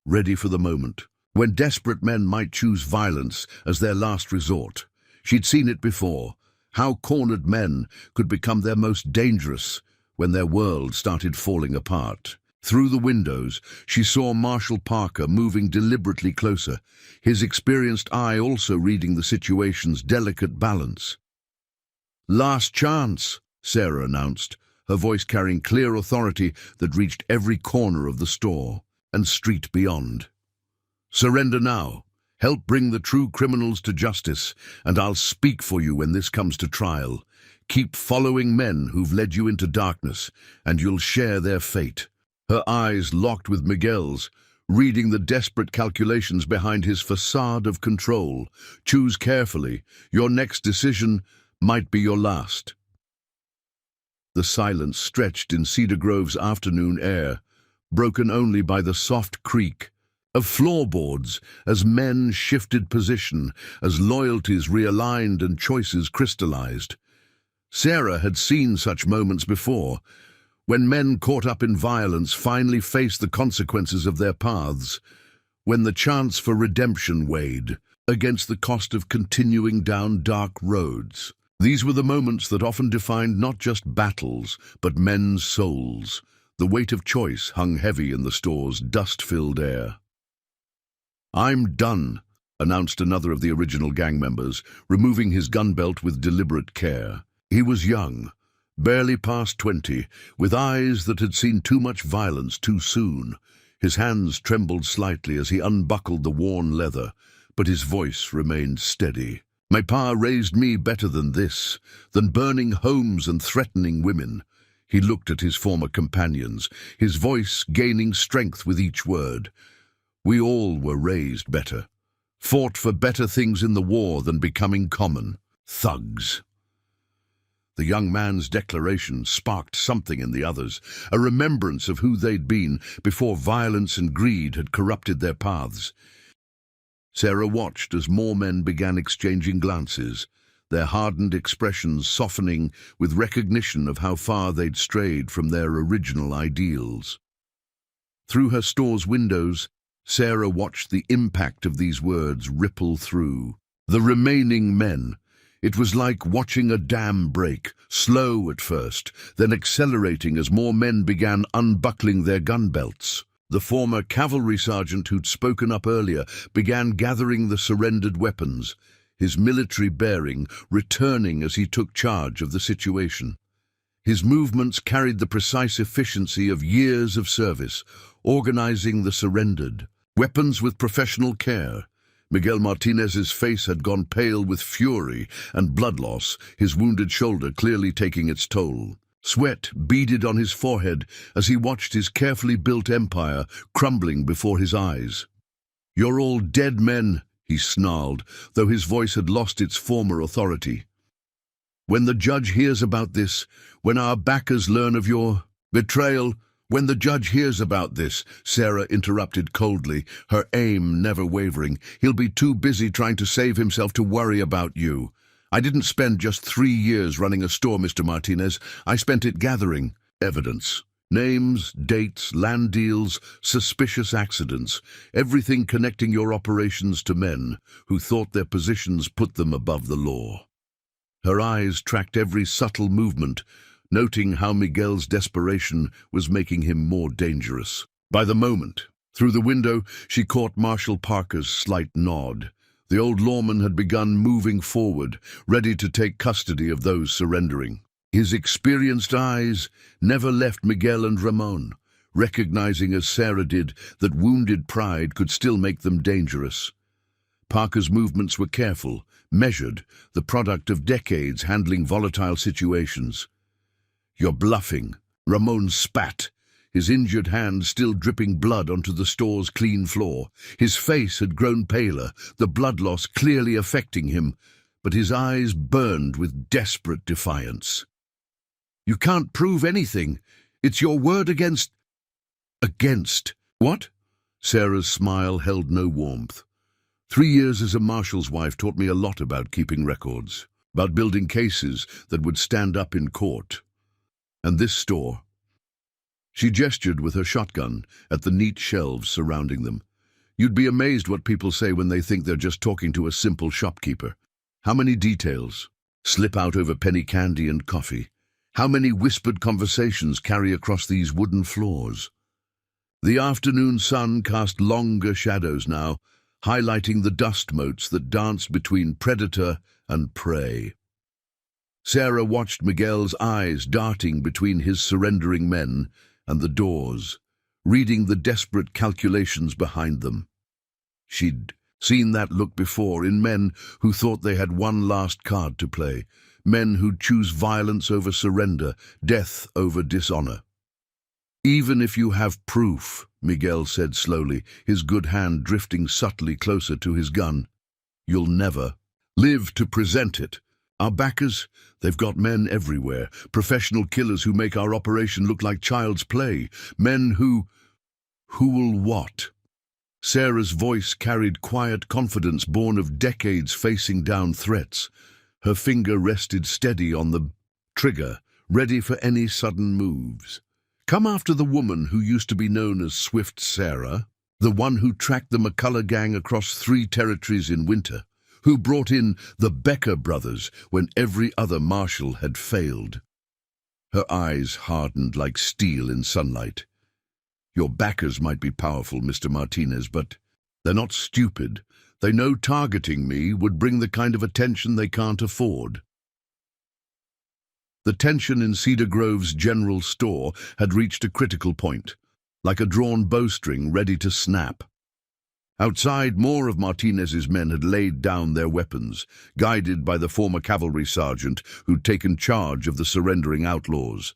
ready for the moment when desperate men might choose violence as their last resort. She'd seen it before, how cornered men could become their most dangerous when their world started falling apart. Through the windows, she saw Marshal Parker moving deliberately closer, his experienced eye also reading the situation's delicate balance. "Last chance," Sarah announced, her voice carrying clear authority that reached every corner of the store and street beyond. Surrender now. Help bring the true criminals to justice, and I'll speak for you when this comes to trial. Keep following men who've led you into darkness, and you'll share their fate." Her eyes locked with Miguel's, reading the desperate calculations behind his facade of control. "Choose carefully. Your next decision might be your last." The silence stretched in Cedar Grove's afternoon air, broken only by the soft creak of floorboards as men shifted position, as loyalties realigned and choices crystallized. Sarah had seen such moments before, when men caught up in violence finally faced the consequences of their paths, when the chance for redemption weighed against the cost of continuing down dark roads. These were the moments that often defined not just battles, but men's souls. The weight of choice hung heavy in the store's dust-filled air. "I'm done," announced another of the original gang members, removing his gun belt with deliberate care. He was young, barely past 20, with eyes that had seen too much violence too soon. His hands trembled slightly as he unbuckled the worn leather, but his voice remained steady. "My pa raised me better than this, than burning homes and threatening women." He looked at his former companions, his voice gaining strength with each word. "We all were raised better, fought for better things in the war than becoming common thugs." The young man's declaration sparked something in the others, a remembrance of who they'd been before violence and greed had corrupted their paths. Sarah watched as more men began exchanging glances, their hardened expressions softening with recognition of how far they'd strayed from their original ideals. Through her store's windows, Sarah watched the impact of these words ripple through the remaining men. It was like watching a dam break, slow at first, then accelerating as more men began unbuckling their gun belts. The former cavalry sergeant who'd spoken up earlier began gathering the surrendered weapons, his military bearing returning as he took charge of the situation. His movements carried the precise efficiency of years of service, organizing the surrendered weapons with professional care. Miguel Martinez's face had gone pale with fury and blood loss, his wounded shoulder clearly taking its toll. Sweat beaded on his forehead as he watched his carefully built empire crumbling before his eyes. "You're all dead men," he snarled, though his voice had lost its former authority. "When the judge hears about this, when our backers learn of your betrayal, when the judge hears about this," Sarah interrupted coldly, her aim never wavering, "he'll be too busy trying to save himself to worry about you. I didn't spend just 3 years running a store, Mr. Martinez. I spent it gathering evidence. Names, dates, land deals, suspicious accidents, everything connecting your operations to men who thought their positions put them above the law." Her eyes tracked every subtle movement, noting how Miguel's desperation was making him more dangerous. By the moment, through the window, she caught Marshal Parker's slight nod. The old lawman had begun moving forward, ready to take custody of those surrendering. His experienced eyes never left Miguel and Ramon, recognizing as Sarah did that wounded pride could still make them dangerous. Parker's movements were careful, measured, the product of decades handling volatile situations. "You're bluffing," Ramon spat, his injured hand still dripping blood onto the store's clean floor. His face had grown paler, the blood loss clearly affecting him, but his eyes burned with desperate defiance. "You can't prove anything. It's your word against—" "Against what?" Sarah's smile held no warmth. 3 years as a marshal's wife taught me a lot about keeping records, about building cases that would stand up in court. And this store—" She gestured with her shotgun at the neat shelves surrounding them. "You'd be amazed what people say when they think they're just talking to a simple shopkeeper. How many details slip out over penny candy and coffee? How many whispered conversations carry across these wooden floors?" The afternoon sun cast longer shadows now, highlighting the dust motes that danced between predator and prey. Sarah watched Miguel's eyes darting between his surrendering men and the doors, reading the desperate calculations behind them. She'd seen that look before in men who thought they had one last card to play, men who'd choose violence over surrender, death over dishonor. "Even if you have proof," Miguel said slowly, his good hand drifting subtly closer to his gun, "you'll never live to present it. Our backers, they've got men everywhere, professional killers who make our operation look like child's play, men who will what?" Sarah's voice carried quiet confidence born of decades facing down threats. Her finger rested steady on the trigger, ready for any sudden moves. "Come after the woman who used to be known as Swift Sarah, the one who tracked the McCullough gang across 3 territories in winter, who brought in the Becker brothers when every other marshal had failed." Her eyes hardened like steel in sunlight. "Your backers might be powerful, Mr. Martinez, but they're not stupid. They know targeting me would bring the kind of attention they can't afford." The tension in Cedar Grove's general store had reached a critical point, like a drawn bowstring ready to snap. Outside, more of Martinez's men had laid down their weapons, guided by the former cavalry sergeant who'd taken charge of the surrendering outlaws.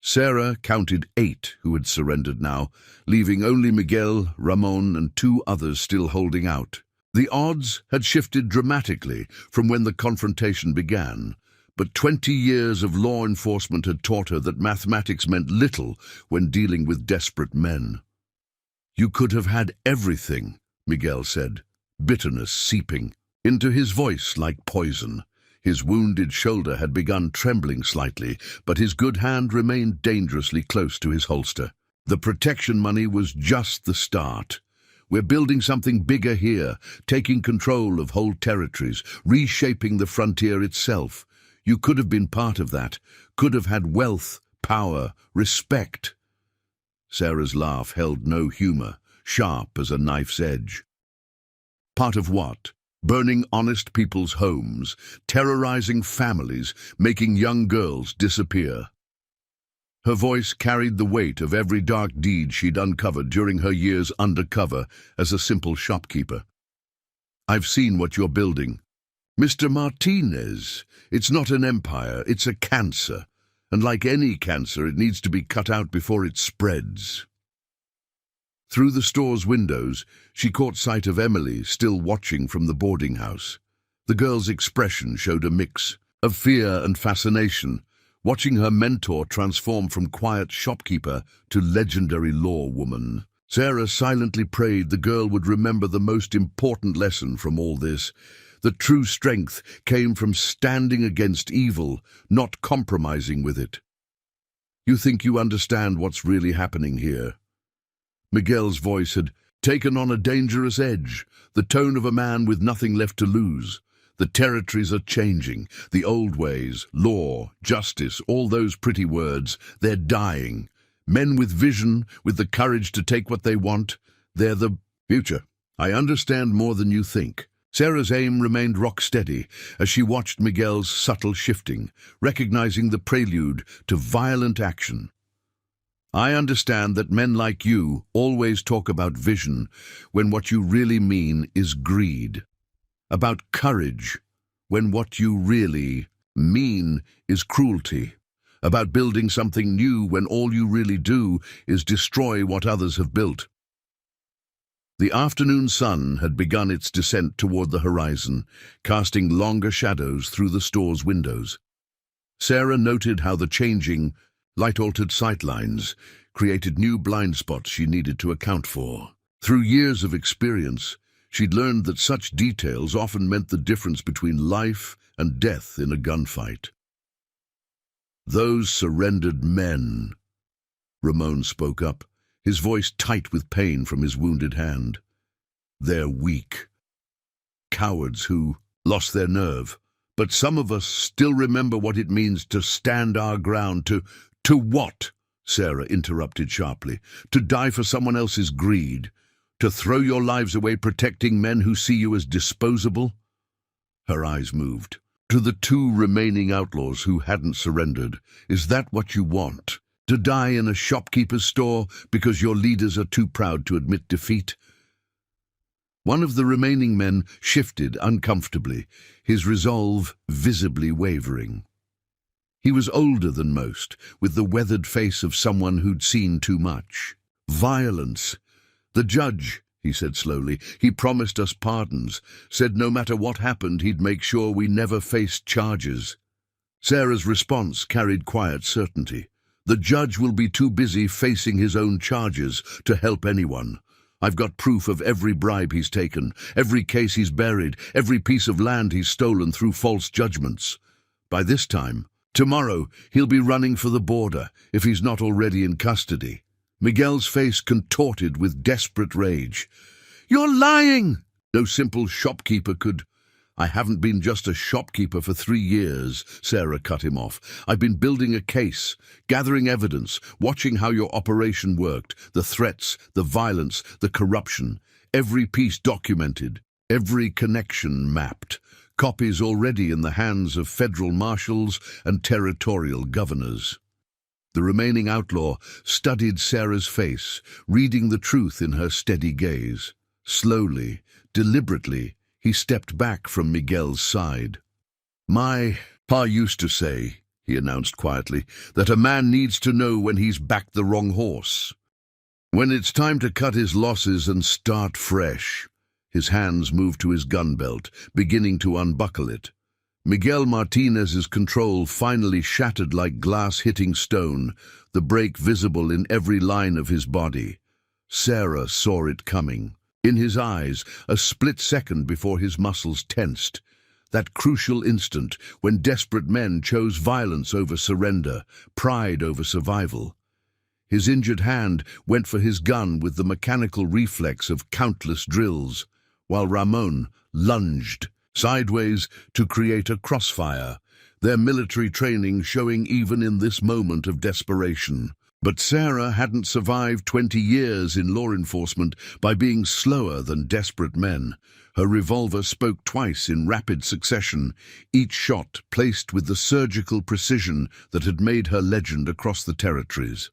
Sarah counted 8 who had surrendered now, leaving only Miguel, Ramon, and 2 others still holding out. The odds had shifted dramatically from when the confrontation began, but 20 years of law enforcement had taught her that mathematics meant little when dealing with desperate men. "You could have had everything," Miguel said, bitterness seeping into his voice like poison. His wounded shoulder had begun trembling slightly, but his good hand remained dangerously close to his holster. "The protection money was just the start. We're building something bigger here, taking control of whole territories, reshaping the frontier itself. You could have been part of that, could have had wealth, power, respect." Sarah's laugh held no humor, sharp as a knife's edge. "Part of what? Burning honest people's homes, terrorizing families, making young girls disappear." Her voice carried the weight of every dark deed she'd uncovered during her years undercover as a simple shopkeeper. "I've seen what you're building. Mr. Martinez, it's not an empire, it's a cancer. And like any cancer, it needs to be cut out before it spreads." Through the store's windows, she caught sight of Emily still watching from the boarding house. The girl's expression showed a mix of fear and fascination, watching her mentor transform from quiet shopkeeper to legendary law woman. Sarah silently prayed the girl would remember the most important lesson from all this. The true strength came from standing against evil, not compromising with it. "You think you understand what's really happening here?" Miguel's voice had taken on a dangerous edge, the tone of a man with nothing left to lose. "The territories are changing. The old ways, law, justice, all those pretty words, they're dying. Men with vision, with the courage to take what they want, they're the future. I understand more than you think." Sarah's aim remained rock-steady as she watched Miguel's subtle shifting, recognizing the prelude to violent action. "I understand that men like you always talk about vision when what you really mean is greed. About courage when what you really mean is cruelty. About building something new when all you really do is destroy what others have built." The afternoon sun had begun its descent toward the horizon, casting longer shadows through the store's windows. Sarah noted how the changing, light-altered sightlines created new blind spots she needed to account for. Through years of experience, she'd learned that such details often meant the difference between life and death in a gunfight. "Those surrendered men," Ramon spoke up, his voice tight with pain from his wounded hand. "They're weak. Cowards who lost their nerve. But some of us still remember what it means to stand our ground, to what?" Sarah interrupted sharply. "To die for someone else's greed? To throw your lives away protecting men who see you as disposable?" Her eyes moved. "To the 2 remaining outlaws who hadn't surrendered, is that what you want? To die in a shopkeeper's store because your leaders are too proud to admit defeat?" One of the remaining men shifted uncomfortably, his resolve visibly wavering. He was older than most, with the weathered face of someone who'd seen too much. Violence. "The judge," he said slowly, "he promised us pardons, said no matter what happened he'd make sure we never faced charges." Sarah's response carried quiet certainty. "The judge will be too busy facing his own charges to help anyone. I've got proof of every bribe he's taken, every case he's buried, every piece of land he's stolen through false judgments. By this time, tomorrow, he'll be running for the border, if he's not already in custody." Miguel's face contorted with desperate rage. "You're lying!" No simple shopkeeper could. "I haven't been just a shopkeeper for 3 years," Sarah cut him off. "I've been building a case, gathering evidence, watching how your operation worked, the threats, the violence, the corruption, every piece documented, every connection mapped, copies already in the hands of federal marshals and territorial governors." The remaining outlaw studied Sarah's face, reading the truth in her steady gaze. Slowly, deliberately, he stepped back from Miguel's side. "My pa used to say," he announced quietly, "that a man needs to know when he's backed the wrong horse. When it's time to cut his losses and start fresh." His hands moved to his gun belt, beginning to unbuckle it. Miguel Martinez's control finally shattered like glass hitting stone, the break visible in every line of his body. Sarah saw it coming. In his eyes, a split second before his muscles tensed. That crucial instant when desperate men chose violence over surrender, pride over survival. His injured hand went for his gun with the mechanical reflex of countless drills, while Ramon lunged sideways to create a crossfire, their military training showing even in this moment of desperation. But Sarah hadn't survived 20 years in law enforcement by being slower than desperate men. Her revolver spoke twice in rapid succession, each shot placed with the surgical precision that had made her legend across the territories.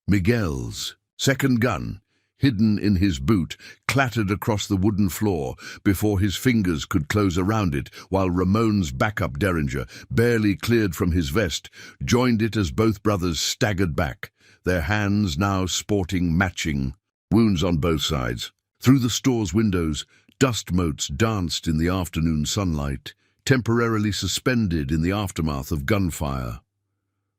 Miguel's second gun, hidden in his boot, clattered across the wooden floor before his fingers could close around it, while Ramon's backup derringer, barely cleared from his vest, joined it as both brothers staggered back, their hands now sporting matching wounds on both sides. Through the store's windows, dust motes danced in the afternoon sunlight, temporarily suspended in the aftermath of gunfire.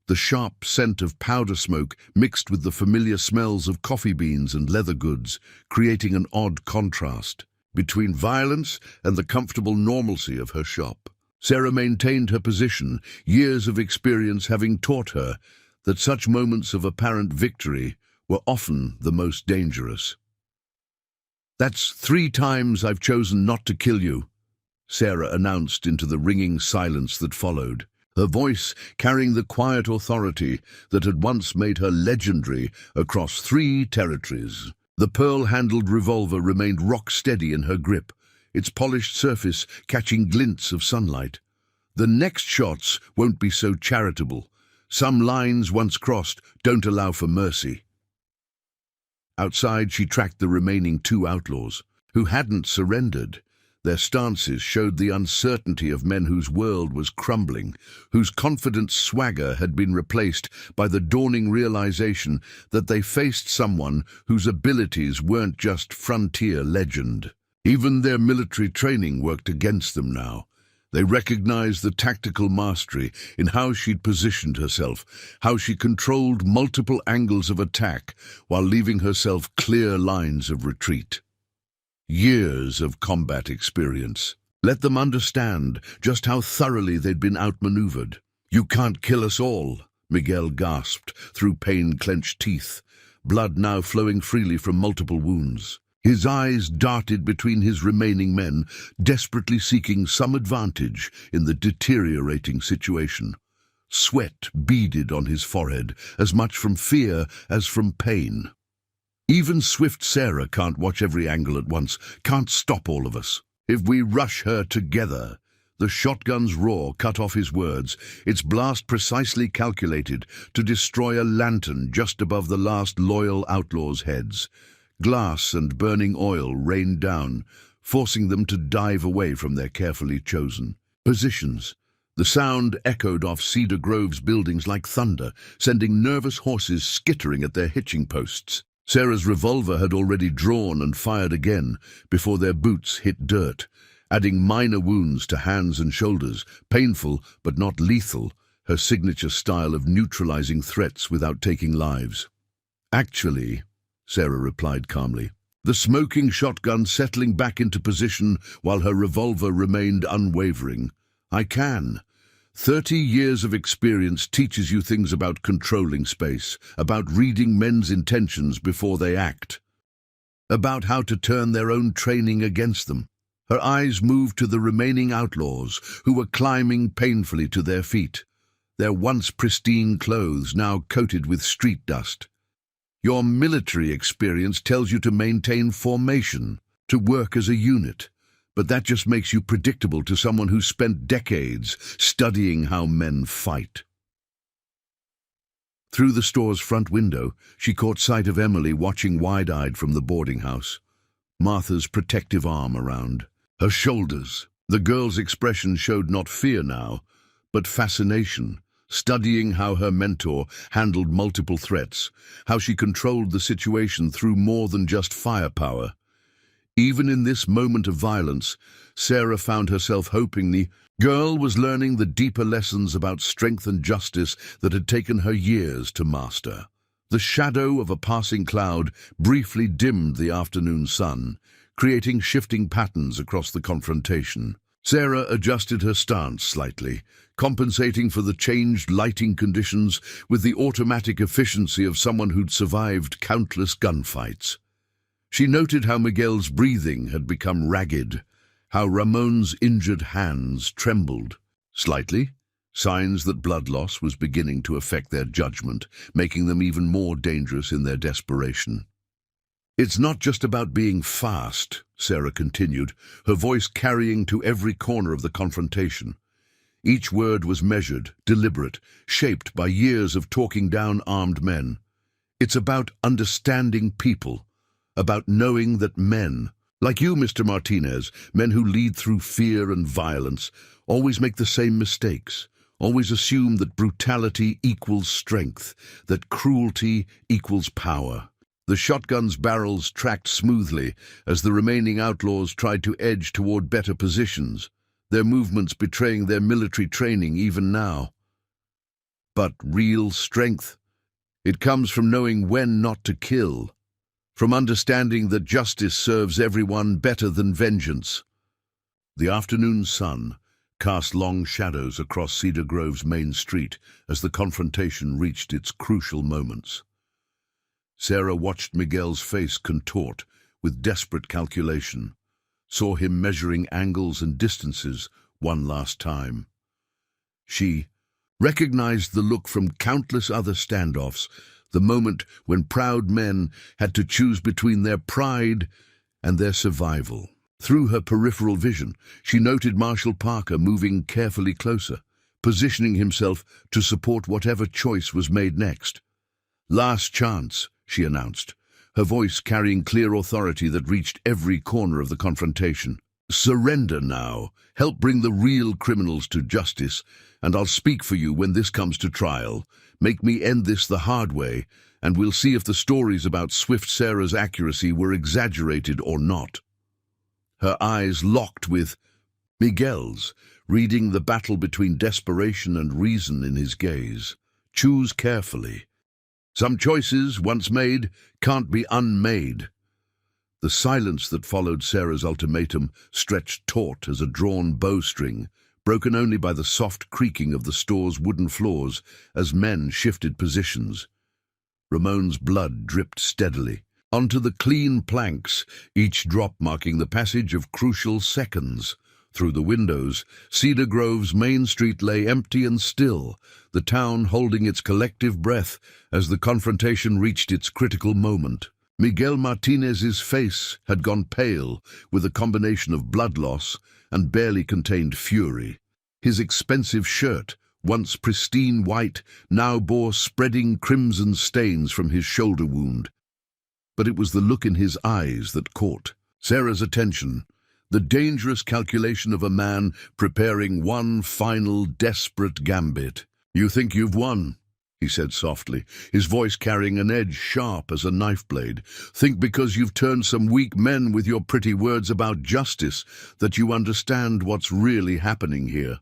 The sharp scent of powder smoke mixed with the familiar smells of coffee beans and leather goods, creating an odd contrast between violence and the comfortable normalcy of her shop. Sarah maintained her position, years of experience having taught her that such moments of apparent victory were often the most dangerous. "That's 3 times I've chosen not to kill you," Sarah announced into the ringing silence that followed, her voice carrying the quiet authority that had once made her legendary across 3 territories. The pearl-handled revolver remained rock-steady in her grip, its polished surface catching glints of sunlight. "The next shots won't be so charitable. Some lines once crossed don't allow for mercy." Outside, she tracked the remaining 2 outlaws, who hadn't surrendered. Their stances showed the uncertainty of men whose world was crumbling, whose confident swagger had been replaced by the dawning realization that they faced someone whose abilities weren't just frontier legend. Even their military training worked against them now. They recognized the tactical mastery in how she'd positioned herself, how she controlled multiple angles of attack while leaving herself clear lines of retreat. Years of combat experience. Let them understand just how thoroughly they'd been outmaneuvered. "You can't kill us all," Miguel gasped through pain-clenched teeth, blood now flowing freely from multiple wounds. His eyes darted between his remaining men, desperately seeking some advantage in the deteriorating situation. Sweat beaded on his forehead, as much from fear as from pain. "Even swift Sarah can't watch every angle at once, can't stop all of us. If we rush her together—" The shotgun's roar cut off his words, its blast precisely calculated to destroy a lantern just above the last loyal outlaw's heads. Glass and burning oil rained down, forcing them to dive away from their carefully chosen positions. The sound echoed off Cedar Grove's buildings like thunder, sending nervous horses skittering at their hitching posts. Sarah's revolver had already drawn and fired again before their boots hit dirt, adding minor wounds to hands and shoulders, painful but not lethal, her signature style of neutralizing threats without taking lives. "Actually," Sarah replied calmly, the smoking shotgun settling back into position while her revolver remained unwavering, "I can. 30 years of experience teaches you things about controlling space, about reading men's intentions before they act, about how to turn their own training against them." Her eyes moved to the remaining outlaws, who were climbing painfully to their feet, their once pristine clothes now coated with street dust. "Your military experience tells you to maintain formation, to work as a unit. But that just makes you predictable to someone who spent decades studying how men fight." Through the store's front window, she caught sight of Emily watching wide-eyed from the boarding house, Martha's protective arm around her shoulders. The girl's expression showed not fear now, but fascination, studying how her mentor handled multiple threats, how she controlled the situation through more than just firepower. Even in this moment of violence, Sarah found herself hoping the girl was learning the deeper lessons about strength and justice that had taken her years to master. The shadow of a passing cloud briefly dimmed the afternoon sun, creating shifting patterns across the confrontation. Sarah adjusted her stance slightly, compensating for the changed lighting conditions with the automatic efficiency of someone who'd survived countless gunfights. She noted how Miguel's breathing had become ragged, how Ramon's injured hands trembled slightly, signs that blood loss was beginning to affect their judgment, making them even more dangerous in their desperation. "It's not just about being fast," Sarah continued, her voice carrying to every corner of the confrontation. Each word was measured, deliberate, shaped by years of talking down armed men. "It's about understanding people, about knowing that men, like you, Mr. Martinez, men who lead through fear and violence, always make the same mistakes, always assume that brutality equals strength, that cruelty equals power." The shotgun's barrels tracked smoothly as the remaining outlaws tried to edge toward better positions, their movements betraying their military training even now. But real strength, it comes from knowing when not to kill, from understanding that justice serves everyone better than vengeance. The afternoon sun cast long shadows across Cedar Grove's main street as the confrontation reached its crucial moments. Sarah watched Miguel's face contort with desperate calculation, saw him measuring angles and distances one last time. She recognized the look from countless other standoffs, the moment when proud men had to choose between their pride and their survival. Through her peripheral vision, she noted Marshal Parker moving carefully closer, positioning himself to support whatever choice was made next. "Last chance," she announced, her voice carrying clear authority that reached every corner of the confrontation. "Surrender now, help bring the real criminals to justice, and I'll speak for you when this comes to trial. Make me end this the hard way, and we'll see if the stories about Swift Sarah's accuracy were exaggerated or not." Her eyes locked with Miguel's, reading the battle between desperation and reason in his gaze. "Choose carefully. Some choices, once made, can't be unmade." The silence that followed Sarah's ultimatum stretched taut as a drawn bowstring, broken only by the soft creaking of the store's wooden floors as men shifted positions. Ramon's blood dripped steadily onto the clean planks, each drop marking the passage of crucial seconds. Through the windows, Cedar Grove's main street lay empty and still, the town holding its collective breath as the confrontation reached its critical moment. Miguel Martinez's face had gone pale with a combination of blood loss and barely contained fury. His expensive shirt, once pristine white, now bore spreading crimson stains from his shoulder wound. but it was the look in his eyes that caught Sarah's attention. The dangerous calculation of a man preparing one final desperate gambit. "You think you've won," he said softly, his voice carrying an edge sharp as a knife blade. "Think because you've turned some weak men with your pretty words about justice that you understand what's really happening here."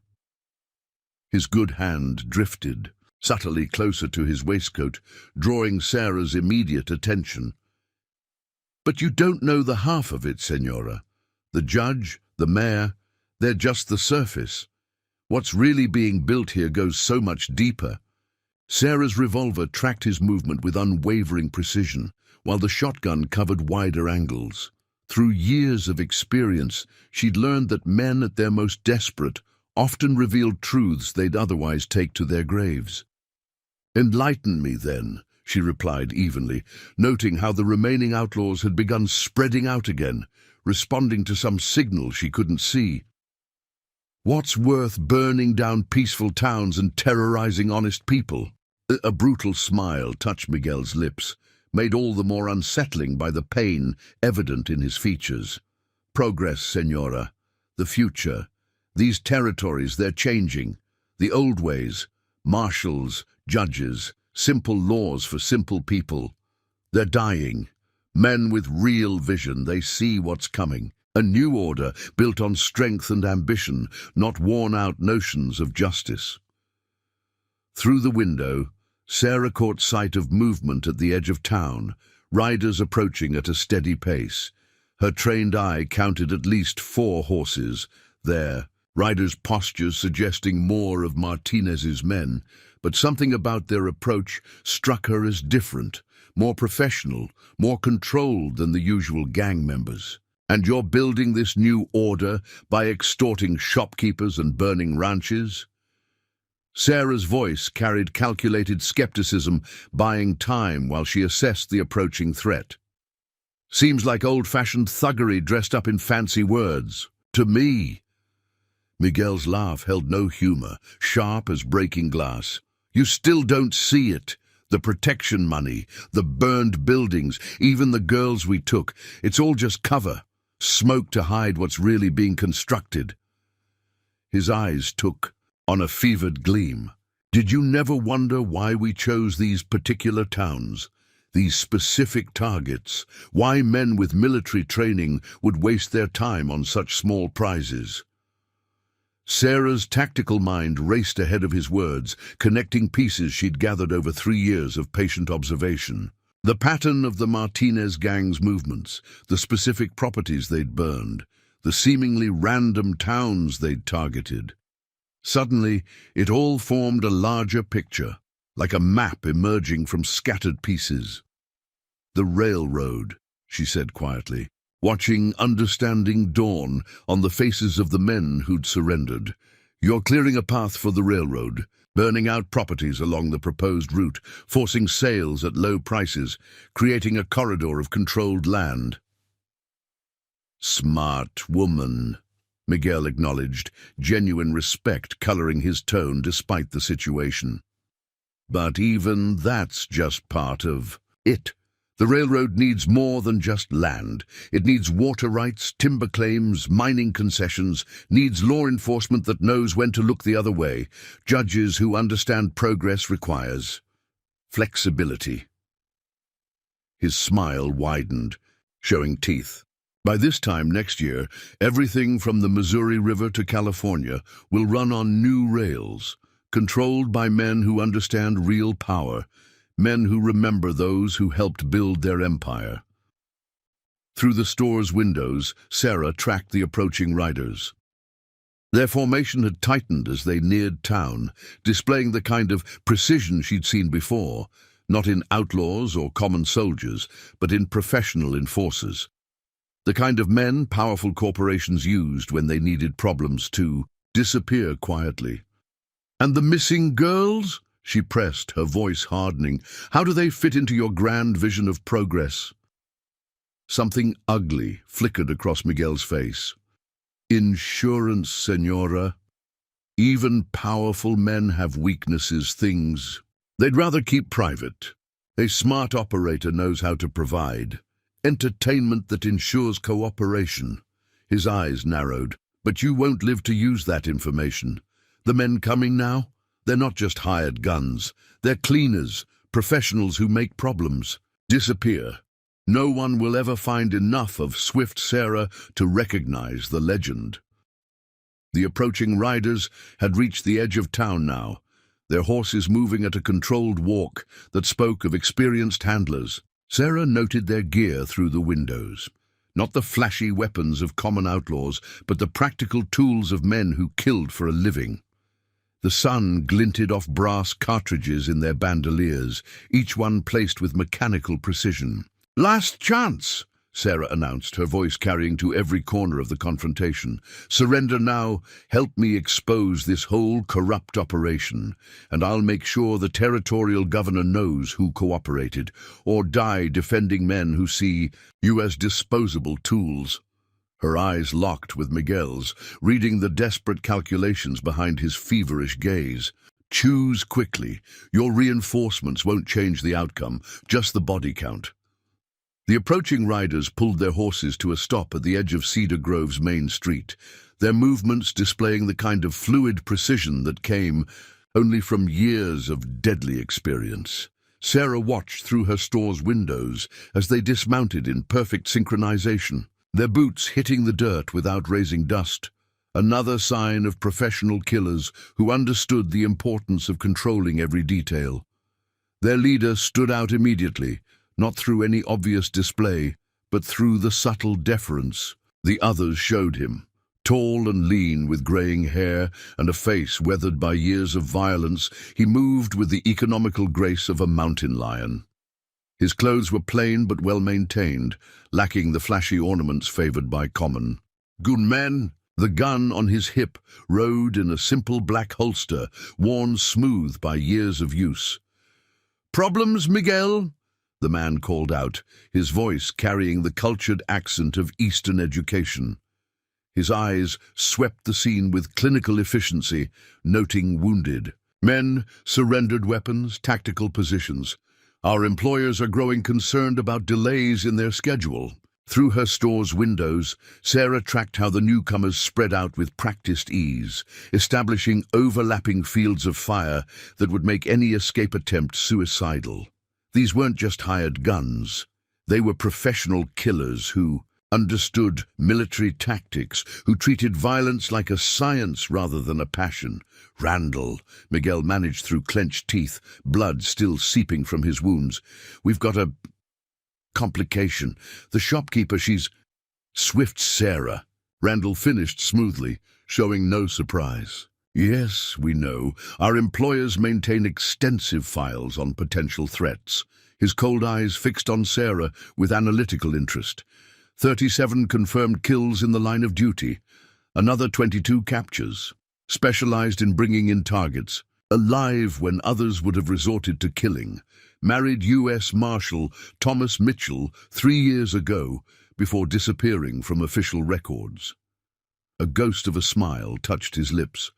His good hand drifted subtly closer to his waistcoat, drawing Sarah's immediate attention. "But you don't know the half of it, Senora. The judge, the mayor, they're just the surface. What's really being built here goes so much deeper." Sarah's revolver tracked his movement with unwavering precision, while the shotgun covered wider angles. Through years of experience, she'd learned that men at their most desperate often revealed truths they'd otherwise take to their graves. "Enlighten me, then," she replied evenly, noting how the remaining outlaws had begun spreading out again, responding to some signal she couldn't see. "What's worth burning down peaceful towns and terrorizing honest people?" A brutal smile touched Miguel's lips, made all the more unsettling by the pain evident in his features. "Progress, Senora. The future. These territories, they're changing. The old ways, marshals, judges, simple laws for simple people. They're dying. Men with real vision, they see what's coming. A new order built on strength and ambition, not worn-out notions of justice." Through the window, Sarah caught sight of movement at the edge of town, riders approaching at a steady pace. Her trained eye counted at least 4 horses there, riders' postures suggesting more of Martinez's men, but something about their approach struck her as different, more professional, more controlled than the usual gang members. "And you're building this new order by extorting shopkeepers and burning ranches?" Sarah's voice carried calculated skepticism, buying time while she assessed the approaching threat. "Seems like old-fashioned thuggery dressed up in fancy words. To me." Miguel's laugh held no humor, sharp as breaking glass. "You still don't see it. The protection money, the burned buildings, even the girls we took. It's all just cover. Smoke to hide what's really being constructed." His eyes took on a fevered gleam. "Did you never wonder why we chose these particular towns, these specific targets? Why men with military training would waste their time on such small prizes?" Sarah's tactical mind raced ahead of his words, connecting pieces she'd gathered over 3 years of patient observation. The pattern of the Martinez gang's movements, the specific properties they'd burned, the seemingly random towns they'd targeted. Suddenly, it all formed a larger picture, like a map emerging from scattered pieces. "The railroad," she said quietly, watching understanding dawn on the faces of the men who'd surrendered. "You're clearing a path for the railroad, burning out properties along the proposed route, forcing sales at low prices, creating a corridor of controlled land." "Smart woman," Miguel acknowledged, genuine respect coloring his tone despite the situation. "But even that's just part of it. The railroad needs more than just land. It needs water rights, timber claims, mining concessions, needs law enforcement that knows when to look the other way, judges who understand progress requires flexibility." His smile widened, showing teeth. "By this time next year, everything from the Missouri River to California will run on new rails, controlled by men who understand real power, men who remember those who helped build their empire." Through the store's windows, Sarah tracked the approaching riders. Their formation had tightened as they neared town, displaying the kind of precision she'd seen before, not in outlaws or common soldiers, but in professional enforcers. The kind of men powerful corporations used when they needed problems to disappear quietly. "And the missing girls?" she pressed, her voice hardening. "How do they fit into your grand vision of progress?" Something ugly flickered across Miguel's face. "Insurance, Senora. Even powerful men have weaknesses, things they'd rather keep private. A smart operator knows how to provide. Entertainment that ensures cooperation. His eyes narrowed. But you won't live to use that information. The men coming now? They're not just hired guns. They're cleaners, professionals who make problems. Disappear. No one will ever find enough of Swift Sarah to recognize the legend. The approaching riders had reached the edge of town now, their horses moving at a controlled walk that spoke of experienced handlers. Sarah noted their gear through the windows. Not the flashy weapons of common outlaws, but the practical tools of men who killed for a living. The sun glinted off brass cartridges in their bandoliers, each one placed with mechanical precision. "Last chance," Sarah announced, her voice carrying to every corner of the confrontation. "Surrender now, help me expose this whole corrupt operation, and I'll make sure the territorial governor knows who cooperated, or die defending men who see you as disposable tools." Her eyes locked with Miguel's, reading the desperate calculations behind his feverish gaze. "Choose quickly. Your reinforcements won't change the outcome, just the body count." The approaching riders pulled their horses to a stop at the edge of Cedar Grove's main street, their movements displaying the kind of fluid precision that came only from years of deadly experience. Sarah watched through her store's windows as they dismounted in perfect synchronization, their boots hitting the dirt without raising dust, another sign of professional killers who understood the importance of controlling every detail. Their leader stood out immediately, not through any obvious display, but through the subtle deference the others showed him. Tall and lean, with graying hair and a face weathered by years of violence, he moved with the economical grace of a mountain lion. His clothes were plain but well-maintained, lacking the flashy ornaments favored by common gunmen. The gun on his hip rode in a simple black holster, worn smooth by years of use. "Problems, Miguel?" the man called out, his voice carrying the cultured accent of Eastern education. His eyes swept the scene with clinical efficiency, noting wounded men, surrendered weapons, tactical positions. "Our employers are growing concerned about delays in their schedule." Through her store's windows, Sarah tracked how the newcomers spread out with practiced ease, establishing overlapping fields of fire that would make any escape attempt suicidal. These weren't just hired guns. They were professional killers who understood military tactics, who treated violence like a science rather than a passion. "Randall," Miguel managed through clenched teeth, blood still seeping from his wounds. "We've got a complication. The shopkeeper, she's..." "Swift Sarah," Randall finished smoothly, showing no surprise. "Yes, we know. Our employers maintain extensive files on potential threats." His cold eyes fixed on Sarah with analytical interest. 37 confirmed kills in the line of duty. Another 22 captures. Specialized in bringing in targets. Alive when others would have resorted to killing. Married U.S. Marshal Thomas Mitchell 3 years ago, before disappearing from official records. A ghost of a smile touched his lips,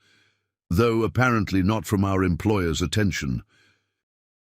though apparently not from our employer's attention.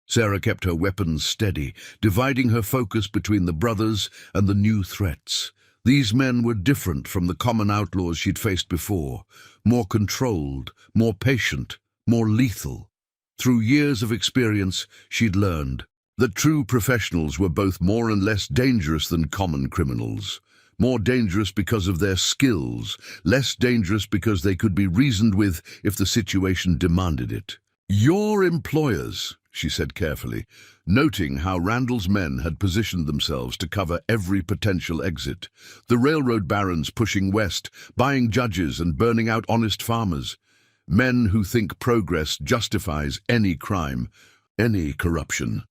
Sarah kept her weapons steady, dividing her focus between the brothers and the new threats. These men were different from the common outlaws she'd faced before, more controlled, more patient, more lethal. Through years of experience, she'd learned that true professionals were both more and less dangerous than common criminals. More dangerous because of their skills, less dangerous because they could be reasoned with if the situation demanded it. "Your employers," she said carefully, noting how Randall's men had positioned themselves to cover every potential exit. The railroad barons pushing west, buying judges and burning out honest farmers. Men who think progress justifies any crime, any corruption.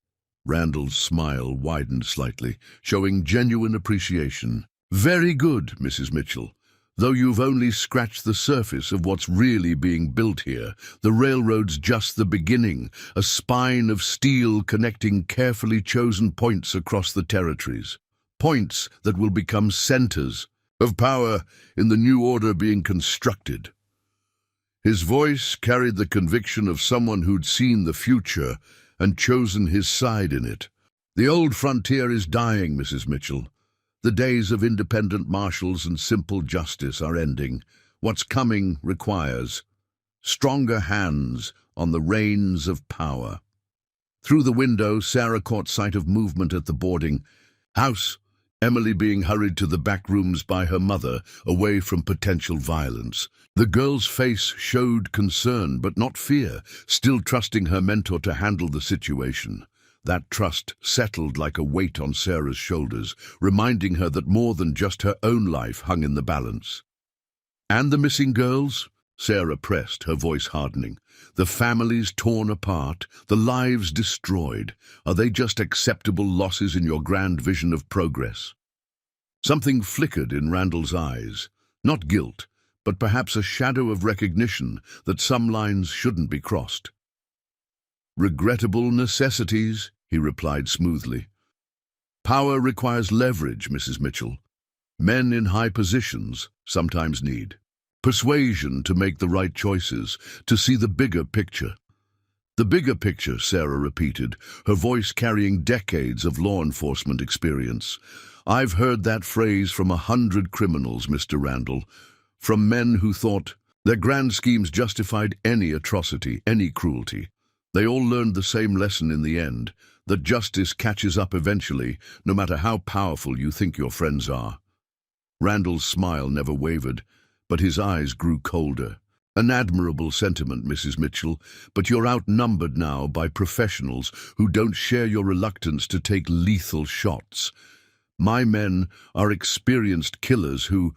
Randall's smile widened slightly, showing genuine appreciation. "Very good, Mrs. Mitchell. Though you've only scratched the surface of what's really being built here, the railroad's just the beginning, a spine of steel connecting carefully chosen points across the territories. Points that will become centers of power in the new order being constructed." His voice carried the conviction of someone who'd seen the future and chosen his side in it. The old frontier is dying, Mrs. Mitchell. The days of independent marshals and simple justice are ending. What's coming requires stronger hands on the reins of power. Through the window, Sarah caught sight of movement at the boarding house, Emily being hurried to the back rooms by her mother, away from potential violence. The girl's face showed concern, but not fear, still trusting her mentor to handle the situation. That trust settled like a weight on Sarah's shoulders, reminding her that more than just her own life hung in the balance. "And the missing girls?" Sarah pressed, her voice hardening. "The families torn apart, the lives destroyed. Are they just acceptable losses in your grand vision of progress?" Something flickered in Randall's eyes. Not guilt, but perhaps a shadow of recognition that some lines shouldn't be crossed. "Regrettable necessities," he replied smoothly. "Power requires leverage, Mrs. Mitchell. Men in high positions sometimes need persuasion to make the right choices, to see the bigger picture." "The bigger picture," Sarah repeated, her voice carrying decades of law enforcement experience. "I've heard that phrase from 100 criminals, Mr. Randall, from men who thought their grand schemes justified any atrocity, any cruelty. They all learned the same lesson in the end, that justice catches up eventually, no matter how powerful you think your friends are." Randall's smile never wavered, but his eyes grew colder. "An admirable sentiment, Mrs. Mitchell, but you're outnumbered now by professionals who don't share your reluctance to take lethal shots. My men are experienced killers who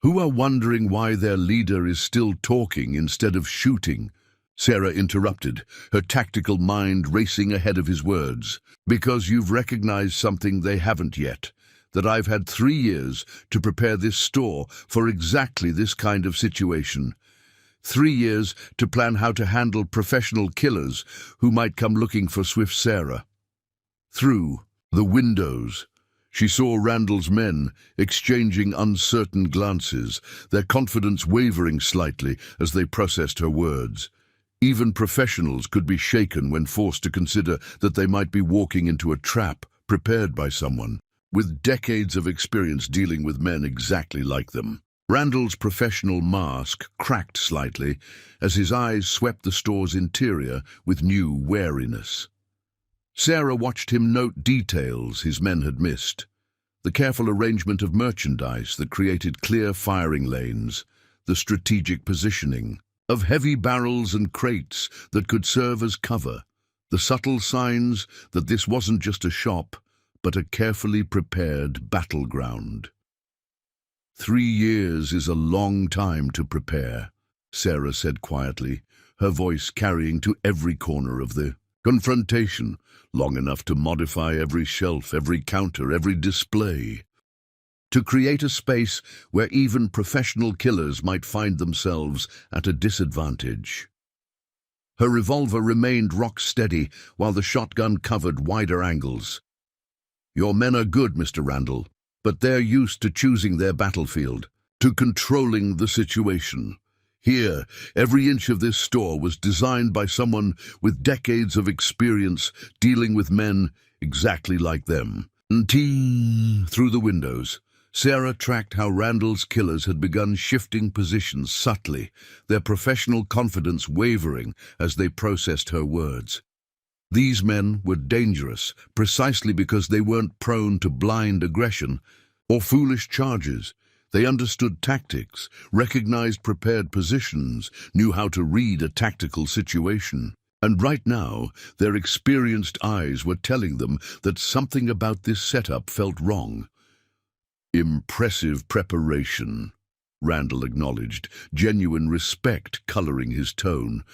are wondering why their leader is still talking instead of shooting." Sarah interrupted, her tactical mind racing ahead of his words. "Because you've recognized something they haven't yet. That I've had 3 years to prepare this store for exactly this kind of situation. 3 years to plan how to handle professional killers who might come looking for Swift Sarah." Through the windows, she saw Randall's men exchanging uncertain glances, their confidence wavering slightly as they processed her words. Even professionals could be shaken when forced to consider that they might be walking into a trap prepared by someone with decades of experience dealing with men exactly like them. Randall's professional mask cracked slightly as his eyes swept the store's interior with new wariness. Sarah watched him note details his men had missed. The careful arrangement of merchandise that created clear firing lanes, the strategic positioning of heavy barrels and crates that could serve as cover, the subtle signs that this wasn't just a shop, but a carefully prepared battleground. 3 years is a long time to prepare, Sarah said quietly, her voice carrying to every corner of the confrontation, long enough to modify every shelf, every counter, every display. To create a space where even professional killers might find themselves at a disadvantage. Her revolver remained rock steady while the shotgun covered wider angles. "Your men are good, Mr. Randall, but they're used to choosing their battlefield, to controlling the situation. Here, every inch of this store was designed by someone with decades of experience dealing with men exactly like them." Through the windows, Sarah tracked how Randall's killers had begun shifting positions subtly, their professional confidence wavering as they processed her words. These men were dangerous precisely because they weren't prone to blind aggression or foolish charges. They understood tactics, recognized prepared positions, knew how to read a tactical situation. And right now, their experienced eyes were telling them that something about this setup felt wrong. "Impressive preparation," Randall acknowledged, genuine respect coloring his tone.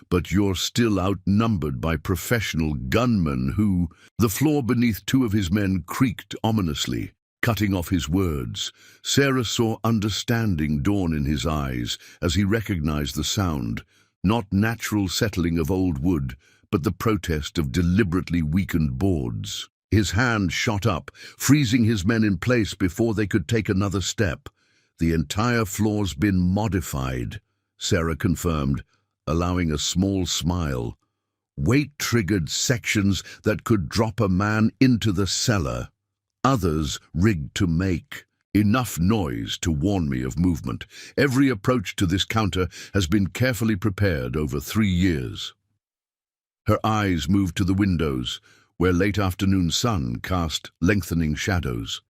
"But you're still outnumbered by professional gunmen who—" The floor beneath 2 of his men creaked ominously, cutting off his words. Sarah saw understanding dawn in his eyes as he recognized the sound, not natural settling of old wood, but the protest of deliberately weakened boards. His hand shot up, freezing his men in place before they could take another step. "The entire floor's been modified," Sarah confirmed, allowing a small smile. weight-triggered sections that could drop a man into the cellar, others rigged to make enough noise to warn me of movement. Every approach to this counter has been carefully prepared over 3 years. Her eyes moved to the windows, where late afternoon sun cast lengthening shadows.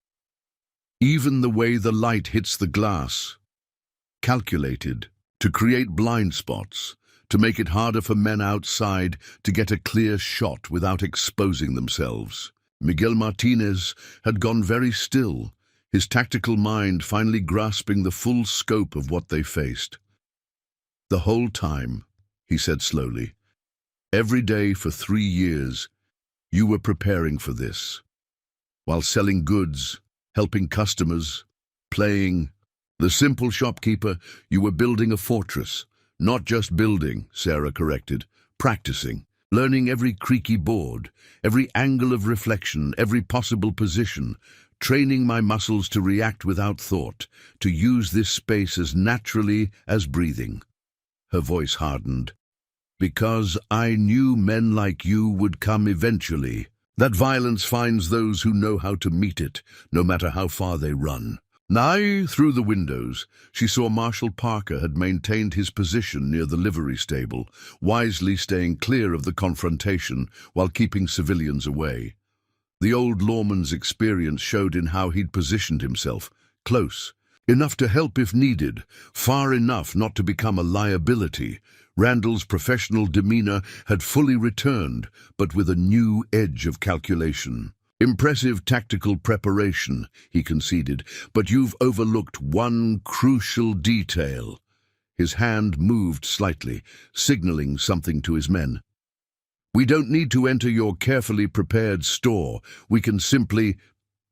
Even the way the light hits the glass, calculated to create blind spots, to make it harder for men outside to get a clear shot without exposing themselves. Miguel Martinez had gone very still, his tactical mind finally grasping the full scope of what they faced. "The whole time," he said slowly, "every day for 3 years, you were preparing for this. While selling goods, helping customers, playing the simple shopkeeper, you were building a fortress. Not just building," Sarah corrected, "practicing, learning every creaky board, every angle of reflection, every possible position, training my muscles to react without thought, to use this space as naturally as breathing." Her voice hardened. "Because I knew men like you would come eventually. That violence finds those who know how to meet it, no matter how far they run." Nigh through the windows, she saw Marshal Parker had maintained his position near the livery stable, wisely staying clear of the confrontation while keeping civilians away. The old lawman's experience showed in how he'd positioned himself, close, enough to help if needed, far enough not to become a liability. Randall's professional demeanor had fully returned, but with a new edge of calculation. "Impressive tactical preparation," he conceded, "but you've overlooked one crucial detail." His hand moved slightly, signaling something to his men. "We don't need to enter your carefully prepared store. We can simply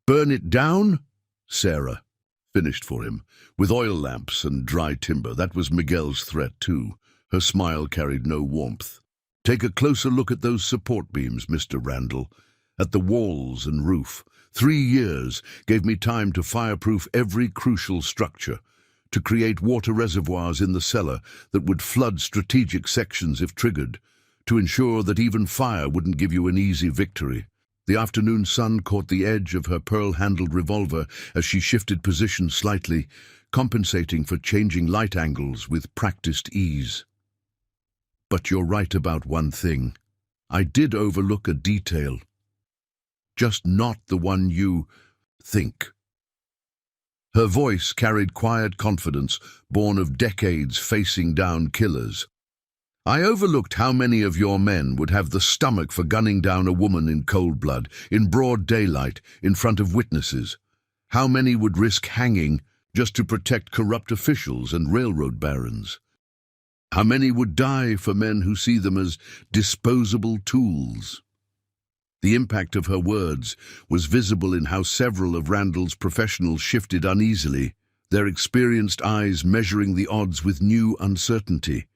burn it down?" Sarah finished for him. "With oil lamps and dry timber." That was Miguel's threat too. Her smile carried no warmth. "Take a closer look at those support beams, Mr. Randall. At the walls and roof. 3 years gave me time to fireproof every crucial structure, to create water reservoirs in the cellar that would flood strategic sections if triggered, to ensure that even fire wouldn't give you an easy victory." The afternoon sun caught the edge of her pearl-handled revolver as she shifted position slightly, compensating for changing light angles with practiced ease. "But you're right about one thing. I did overlook a detail. Just not the one you think." Her voice carried quiet confidence, born of decades facing down killers. "I overlooked how many of your men would have the stomach for gunning down a woman in cold blood, in broad daylight, in front of witnesses. How many would risk hanging just to protect corrupt officials and railroad barons? How many would die for men who see them as disposable tools?" The impact of her words was visible in how several of Randall's professionals shifted uneasily, their experienced eyes measuring the odds with new uncertainty.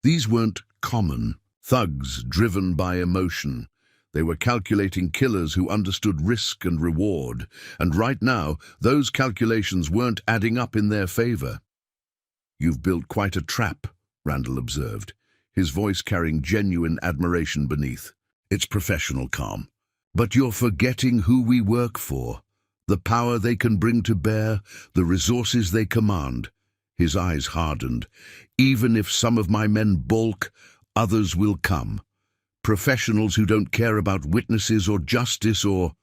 These weren't common thugs driven by emotion. They were calculating killers who understood risk and reward, and right now, those calculations weren't adding up in their favor. "You've built quite a trap," Randall observed, his voice carrying genuine admiration beneath. It's professional calm. "But you're forgetting who we work for, the power they can bring to bear, the resources they command." His eyes hardened. "Even if some of my men balk, others will come. Professionals who don't care about witnesses or justice or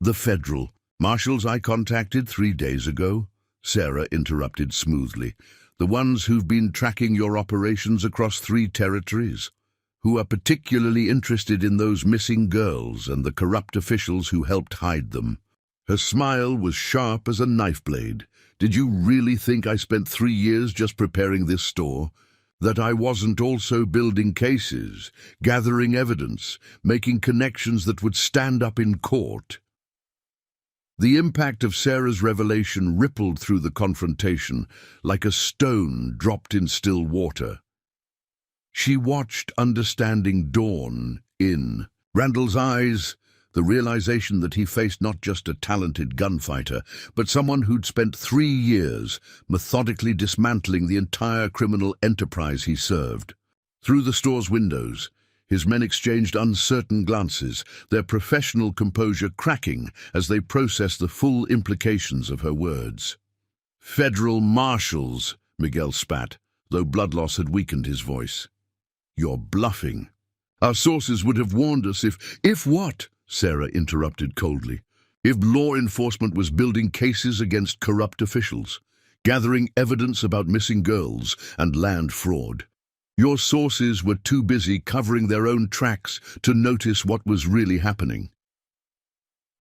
the federal." "Marshals I contacted 3 days ago," Sarah interrupted smoothly. "The ones who've been tracking your operations across 3 territories. Who are particularly interested in those missing girls and the corrupt officials who helped hide them." Her smile was sharp as a knife blade. "Did you really think I spent 3 years just preparing this store? That I wasn't also building cases, gathering evidence, making connections that would stand up in court?" The impact of Sarah's revelation rippled through the confrontation like a stone dropped in still water. She watched understanding dawn in Randall's eyes, the realization that he faced not just a talented gunfighter, but someone who'd spent 3 years methodically dismantling the entire criminal enterprise he served. Through the store's windows, his men exchanged uncertain glances, their professional composure cracking as they processed the full implications of her words. "Federal marshals," Miguel spat, though blood loss had weakened his voice. "You're bluffing. Our sources would have warned us if..." "If what?" Sarah interrupted coldly. "If law enforcement was building cases against corrupt officials, gathering evidence about missing girls and land fraud. Your sources were too busy covering their own tracks to notice what was really happening."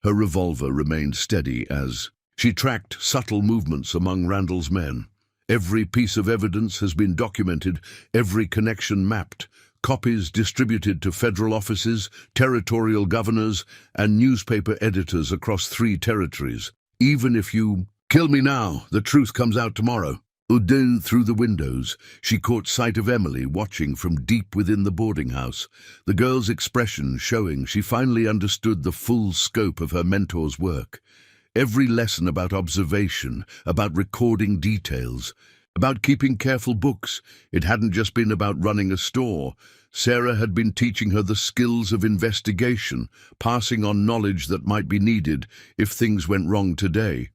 Her revolver remained steady as she tracked subtle movements among Randall's men. Every piece of evidence has been documented, every connection mapped, copies distributed to federal offices, territorial governors, and newspaper editors across 3 territories. Even if you kill me now, the truth comes out tomorrow. Udin through the windows, she caught sight of Emily watching from deep within the boarding house, the girl's expression showing she finally understood the full scope of her mentor's work. Every lesson about observation, about recording details, about keeping careful books. It hadn't just been about running a store. Sarah had been teaching her the skills of investigation, passing on knowledge that might be needed if things went wrong today.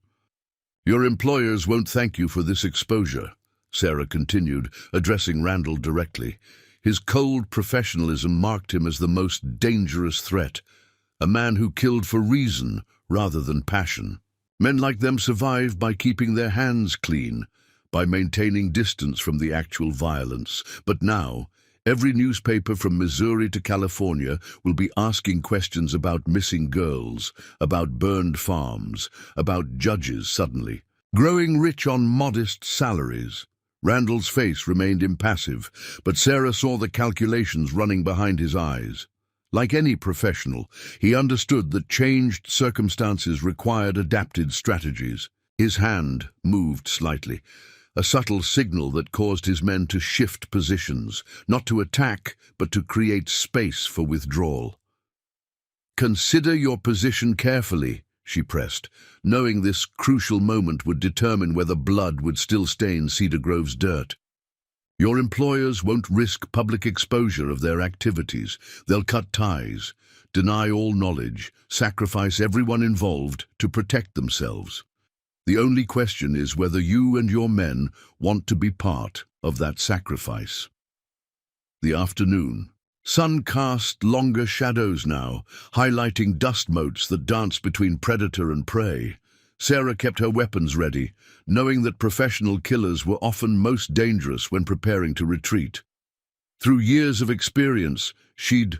"Your employers won't thank you for this exposure," Sarah continued, addressing Randall directly. His cold professionalism marked him as the most dangerous threat, a man who killed for reason rather than passion. Men like them survive by keeping their hands clean, by maintaining distance from the actual violence. But now, every newspaper from Missouri to California will be asking questions about missing girls, about burned farms, about judges suddenly growing rich on modest salaries. Randall's face remained impassive, but Sarah saw the calculations running behind his eyes. Like any professional, he understood that changed circumstances required adapted strategies. His hand moved slightly, a subtle signal that caused his men to shift positions, not to attack, but to create space for withdrawal. "Consider your position carefully," she pressed, knowing this crucial moment would determine whether blood would still stain Cedar Grove's dirt. "Your employers won't risk public exposure of their activities. They'll cut ties, deny all knowledge, sacrifice everyone involved to protect themselves. The only question is whether you and your men want to be part of that sacrifice." The afternoon. Sun cast longer shadows now, highlighting dust motes that danced between predator and prey. Sarah kept her weapons ready, knowing that professional killers were often most dangerous when preparing to retreat. Through years of experience, she'd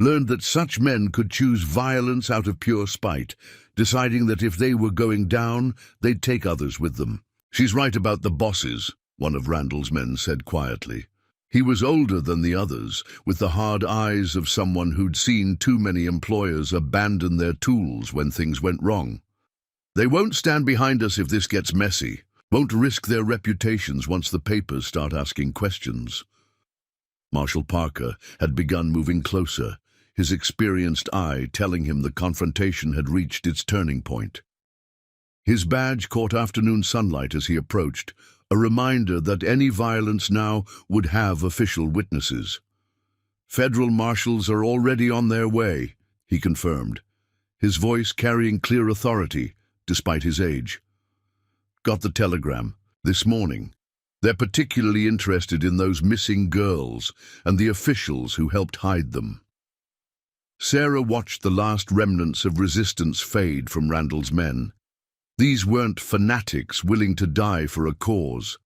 learned that such men could choose violence out of pure spite, deciding that if they were going down, they'd take others with them. "She's right about the bosses," one of Randall's men said quietly. He was older than the others, with the hard eyes of someone who'd seen too many employers abandon their tools when things went wrong. "They won't stand behind us if this gets messy, won't risk their reputations once the papers start asking questions." Marshal Parker had begun moving closer, his experienced eye telling him the confrontation had reached its turning point. His badge caught afternoon sunlight as he approached, a reminder that any violence now would have official witnesses. "Federal marshals are already on their way," he confirmed, his voice carrying clear authority despite his age. "Got the telegram this morning. They're particularly interested in those missing girls and the officials who helped hide them." Sarah watched the last remnants of resistance fade from Randall's men. These weren't fanatics willing to die for a cause.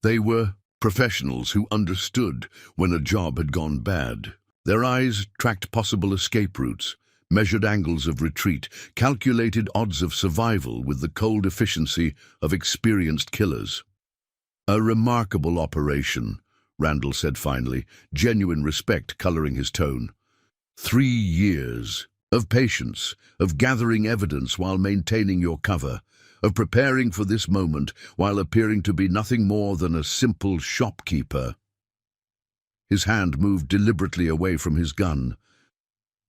They were professionals who understood when a job had gone bad. Their eyes tracked possible escape routes, measured angles of retreat, calculated odds of survival with the cold efficiency of experienced killers. "A remarkable operation," Randall said finally, genuine respect coloring his tone. 3 years of patience, of gathering evidence while maintaining your cover, of preparing for this moment while appearing to be nothing more than a simple shopkeeper. His hand moved deliberately away from his gun.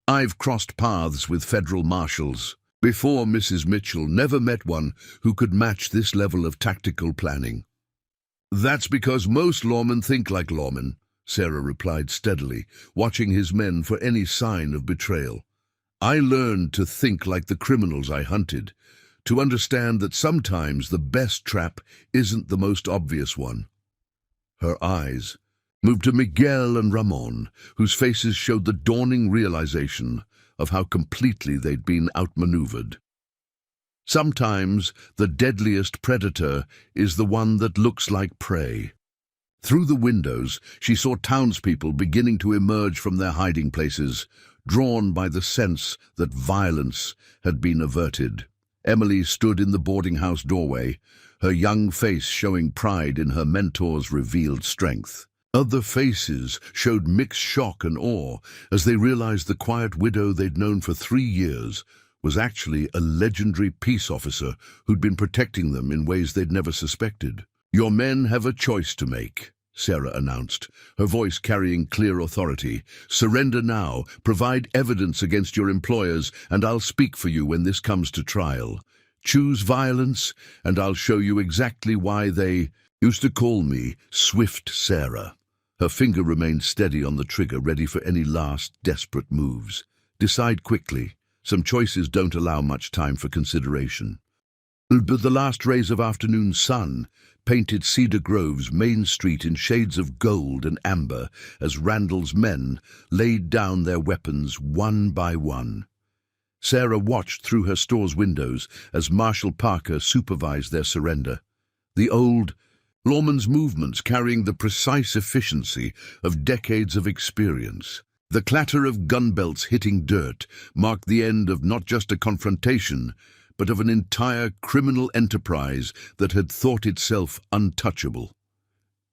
"I've crossed paths with federal marshals before, Mrs. Mitchell, never met one who could match this level of tactical planning." "That's because most lawmen think like lawmen," Sarah replied steadily, watching his men for any sign of betrayal. I learned to think like the criminals I hunted, to understand that sometimes the best trap isn't the most obvious one. Her eyes moved to Miguel and Ramon, whose faces showed the dawning realization of how completely they'd been outmaneuvered. Sometimes the deadliest predator is the one that looks like prey. Through the windows, she saw townspeople beginning to emerge from their hiding places, drawn by the sense that violence had been averted. Emily stood in the boarding house doorway, her young face showing pride in her mentor's revealed strength. Other faces showed mixed shock and awe as they realized the quiet widow they'd known for 3 years was actually a legendary peace officer who'd been protecting them in ways they'd never suspected. Your men have a choice to make, Sarah announced, her voice carrying clear authority. Surrender now, provide evidence against your employers, and I'll speak for you when this comes to trial. Choose violence, and I'll show you exactly why they used to call me Swift Sarah. Her finger remained steady on the trigger, ready for any last desperate moves. Decide quickly. Some choices don't allow much time for consideration. But the last rays of afternoon sun painted Cedar Grove's main street in shades of gold and amber as Randall's men laid down their weapons one by one. Sarah watched through her store's windows as Marshal Parker supervised their surrender. The old lawman's movements carrying the precise efficiency of decades of experience. The clatter of gun belts hitting dirt marked the end of not just a confrontation, but of an entire criminal enterprise that had thought itself untouchable.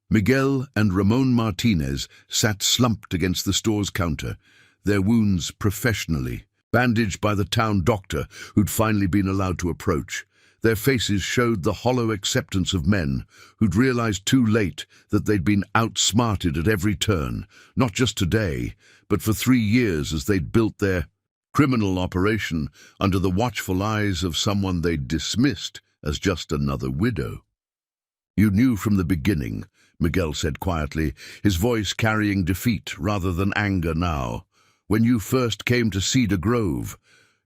Miguel and Ramon Martinez sat slumped against the store's counter, their wounds professionally bandaged by the town doctor who'd finally been allowed to approach. Their faces showed the hollow acceptance of men who'd realized too late that they'd been outsmarted at every turn, not just today, but for 3 years as they'd built their criminal operation under the watchful eyes of someone they'd dismissed as just another widow. You knew from the beginning, Miguel said quietly, his voice carrying defeat rather than anger now. When you first came to Cedar Grove,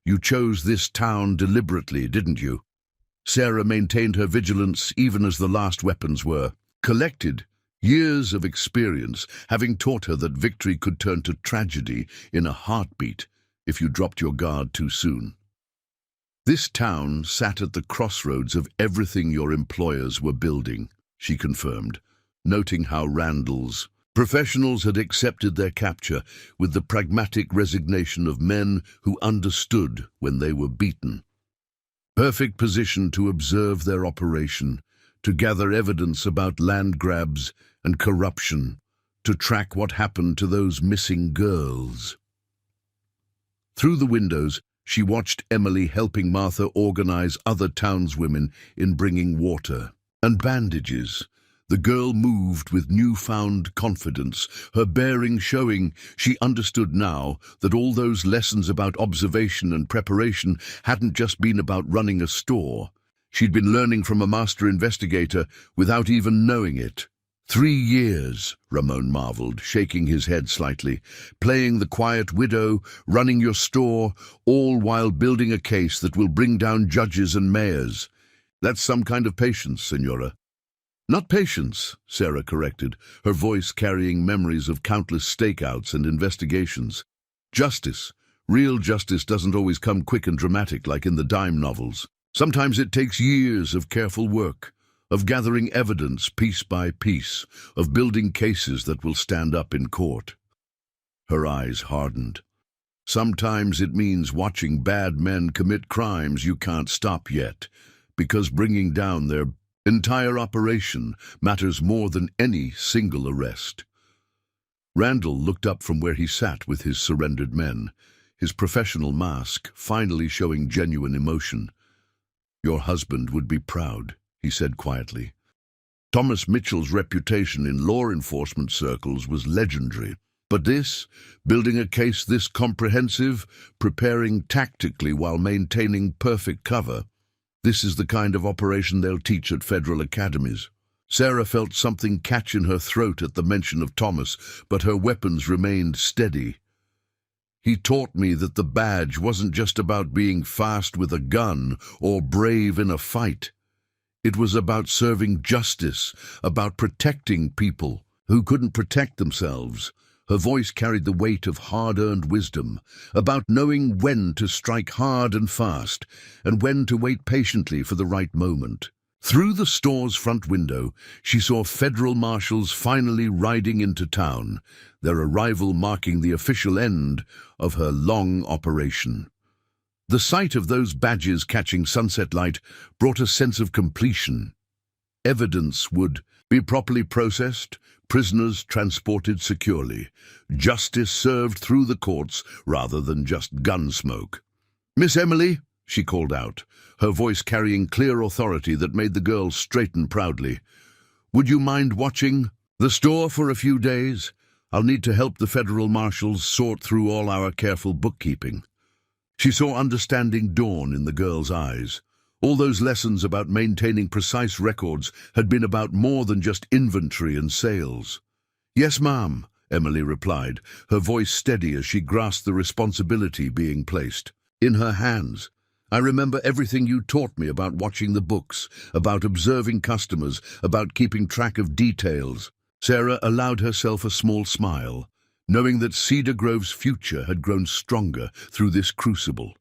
you chose this town deliberately, didn't you? Sarah maintained her vigilance even as the last weapons were collected, years of experience having taught her that victory could turn to tragedy in a heartbeat if you dropped your guard too soon. This town sat at the crossroads of everything your employers were building, she confirmed, noting how Randall's professionals had accepted their capture with the pragmatic resignation of men who understood when they were beaten. Perfect position to observe their operation, to gather evidence about land grabs and corruption, to track what happened to those missing girls. Through the windows, she watched Emily helping Martha organize other townswomen in bringing water and bandages. The girl moved with newfound confidence, her bearing showing she understood now that all those lessons about observation and preparation hadn't just been about running a store. She'd been learning from a master investigator without even knowing it. 3 years, Ramon marveled, shaking his head slightly, playing the quiet widow, running your store, all while building a case that will bring down judges and mayors. That's some kind of patience, Senora. Not patience, Sarah corrected, her voice carrying memories of countless stakeouts and investigations. Justice. Real justice doesn't always come quick and dramatic like in the dime novels. Sometimes it takes years of careful work, of gathering evidence piece by piece, of building cases that will stand up in court. Her eyes hardened. Sometimes it means watching bad men commit crimes you can't stop yet, because bringing down their entire operation matters more than any single arrest. Randall looked up from where he sat with his surrendered men, his professional mask finally showing genuine emotion. Your husband would be proud, he said quietly. Thomas Mitchell's reputation in law enforcement circles was legendary, but this, building a case this comprehensive, preparing tactically while maintaining perfect cover, this is the kind of operation they'll teach at federal academies. Sarah felt something catch in her throat at the mention of Thomas, but her weapons remained steady. He taught me that the badge wasn't just about being fast with a gun or brave in a fight. It was about serving justice, about protecting people who couldn't protect themselves. Her voice carried the weight of hard-earned wisdom, about knowing when to strike hard and fast, and when to wait patiently for the right moment. Through the store's front window, she saw federal marshals finally riding into town, their arrival marking the official end of her long operation. The sight of those badges catching sunset light brought a sense of completion. Evidence would be properly processed, prisoners transported securely, justice served through the courts rather than just gun smoke. "Miss Emily," she called out, her voice carrying clear authority that made the girl straighten proudly, "would you mind watching the store for a few days? I'll need to help the federal marshals sort through all our careful bookkeeping." She saw understanding dawn in the girl's eyes. All those lessons about maintaining precise records had been about more than just inventory and sales. "Yes, ma'am," Emily replied, her voice steady as she grasped the responsibility being placed in her hands. "I remember everything you taught me about watching the books, about observing customers, about keeping track of details." Sarah allowed herself a small smile, knowing that Cedar Grove's future had grown stronger through this crucible.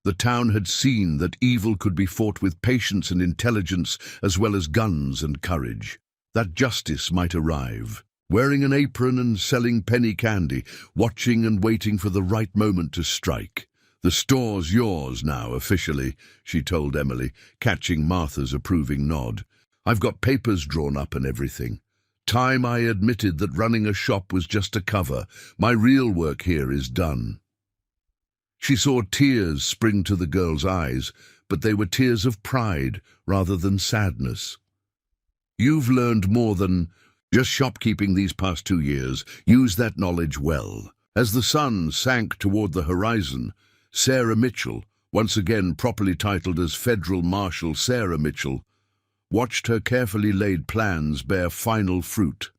The town had seen that evil could be fought with patience and intelligence as well as guns and courage. That justice might arrive, wearing an apron and selling penny candy, watching and waiting for the right moment to strike. "The store's yours now, officially," she told Emily, catching Martha's approving nod. "I've got papers drawn up and everything. Time I admitted that running a shop was just a cover. My real work here is done." She saw tears spring to the girl's eyes, but they were tears of pride rather than sadness. "You've learned more than just shopkeeping these past 2 years. Use that knowledge well." As the sun sank toward the horizon, Sarah Mitchell, once again properly titled as Federal Marshal Sarah Mitchell, watched her carefully laid plans bear final fruit.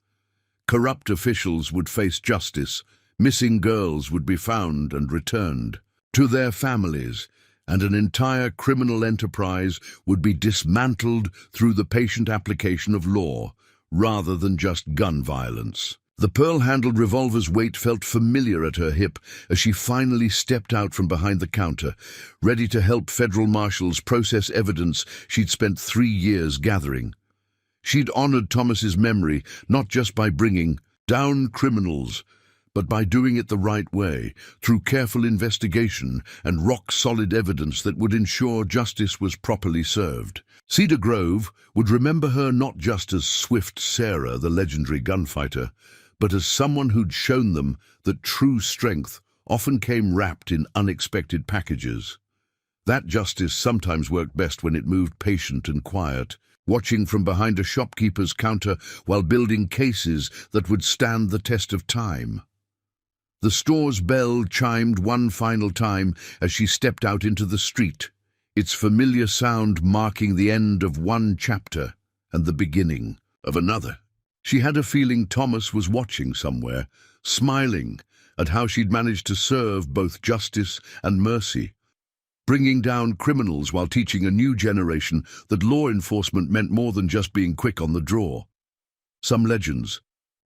Corrupt officials would face justice, missing girls would be found and returned to their families, and an entire criminal enterprise would be dismantled through the patient application of law, rather than just gun violence. The pearl-handled revolver's weight felt familiar at her hip as she finally stepped out from behind the counter, ready to help federal marshals process evidence she'd spent 3 years gathering. She'd honored Thomas's memory not just by bringing down criminals, but by doing it the right way, through careful investigation and rock-solid evidence that would ensure justice was properly served. Cedar Grove would remember her not just as Swift Sarah, the legendary gunfighter, but as someone who'd shown them that true strength often came wrapped in unexpected packages. That justice sometimes worked best when it moved patient and quiet, watching from behind a shopkeeper's counter while building cases that would stand the test of time. The store's bell chimed one final time as she stepped out into the street, its familiar sound marking the end of one chapter and the beginning of another. She had a feeling Thomas was watching somewhere, smiling at how she'd managed to serve both justice and mercy, bringing down criminals while teaching a new generation that law enforcement meant more than just being quick on the draw. Some legends,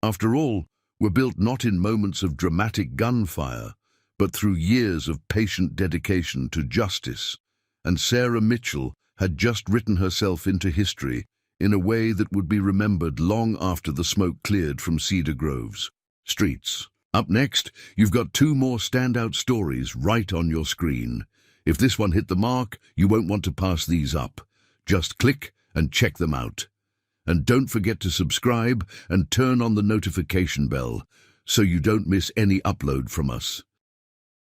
after all, were built not in moments of dramatic gunfire, but through years of patient dedication to justice, and Sarah Mitchell had just written herself into history in a way that would be remembered long after the smoke cleared from Cedar Grove's streets. Up next, you've got 2 more standout stories right on your screen. If this one hit the mark, you won't want to pass these up. Just click and check them out. And don't forget to subscribe and turn on the notification bell so you don't miss any upload from us.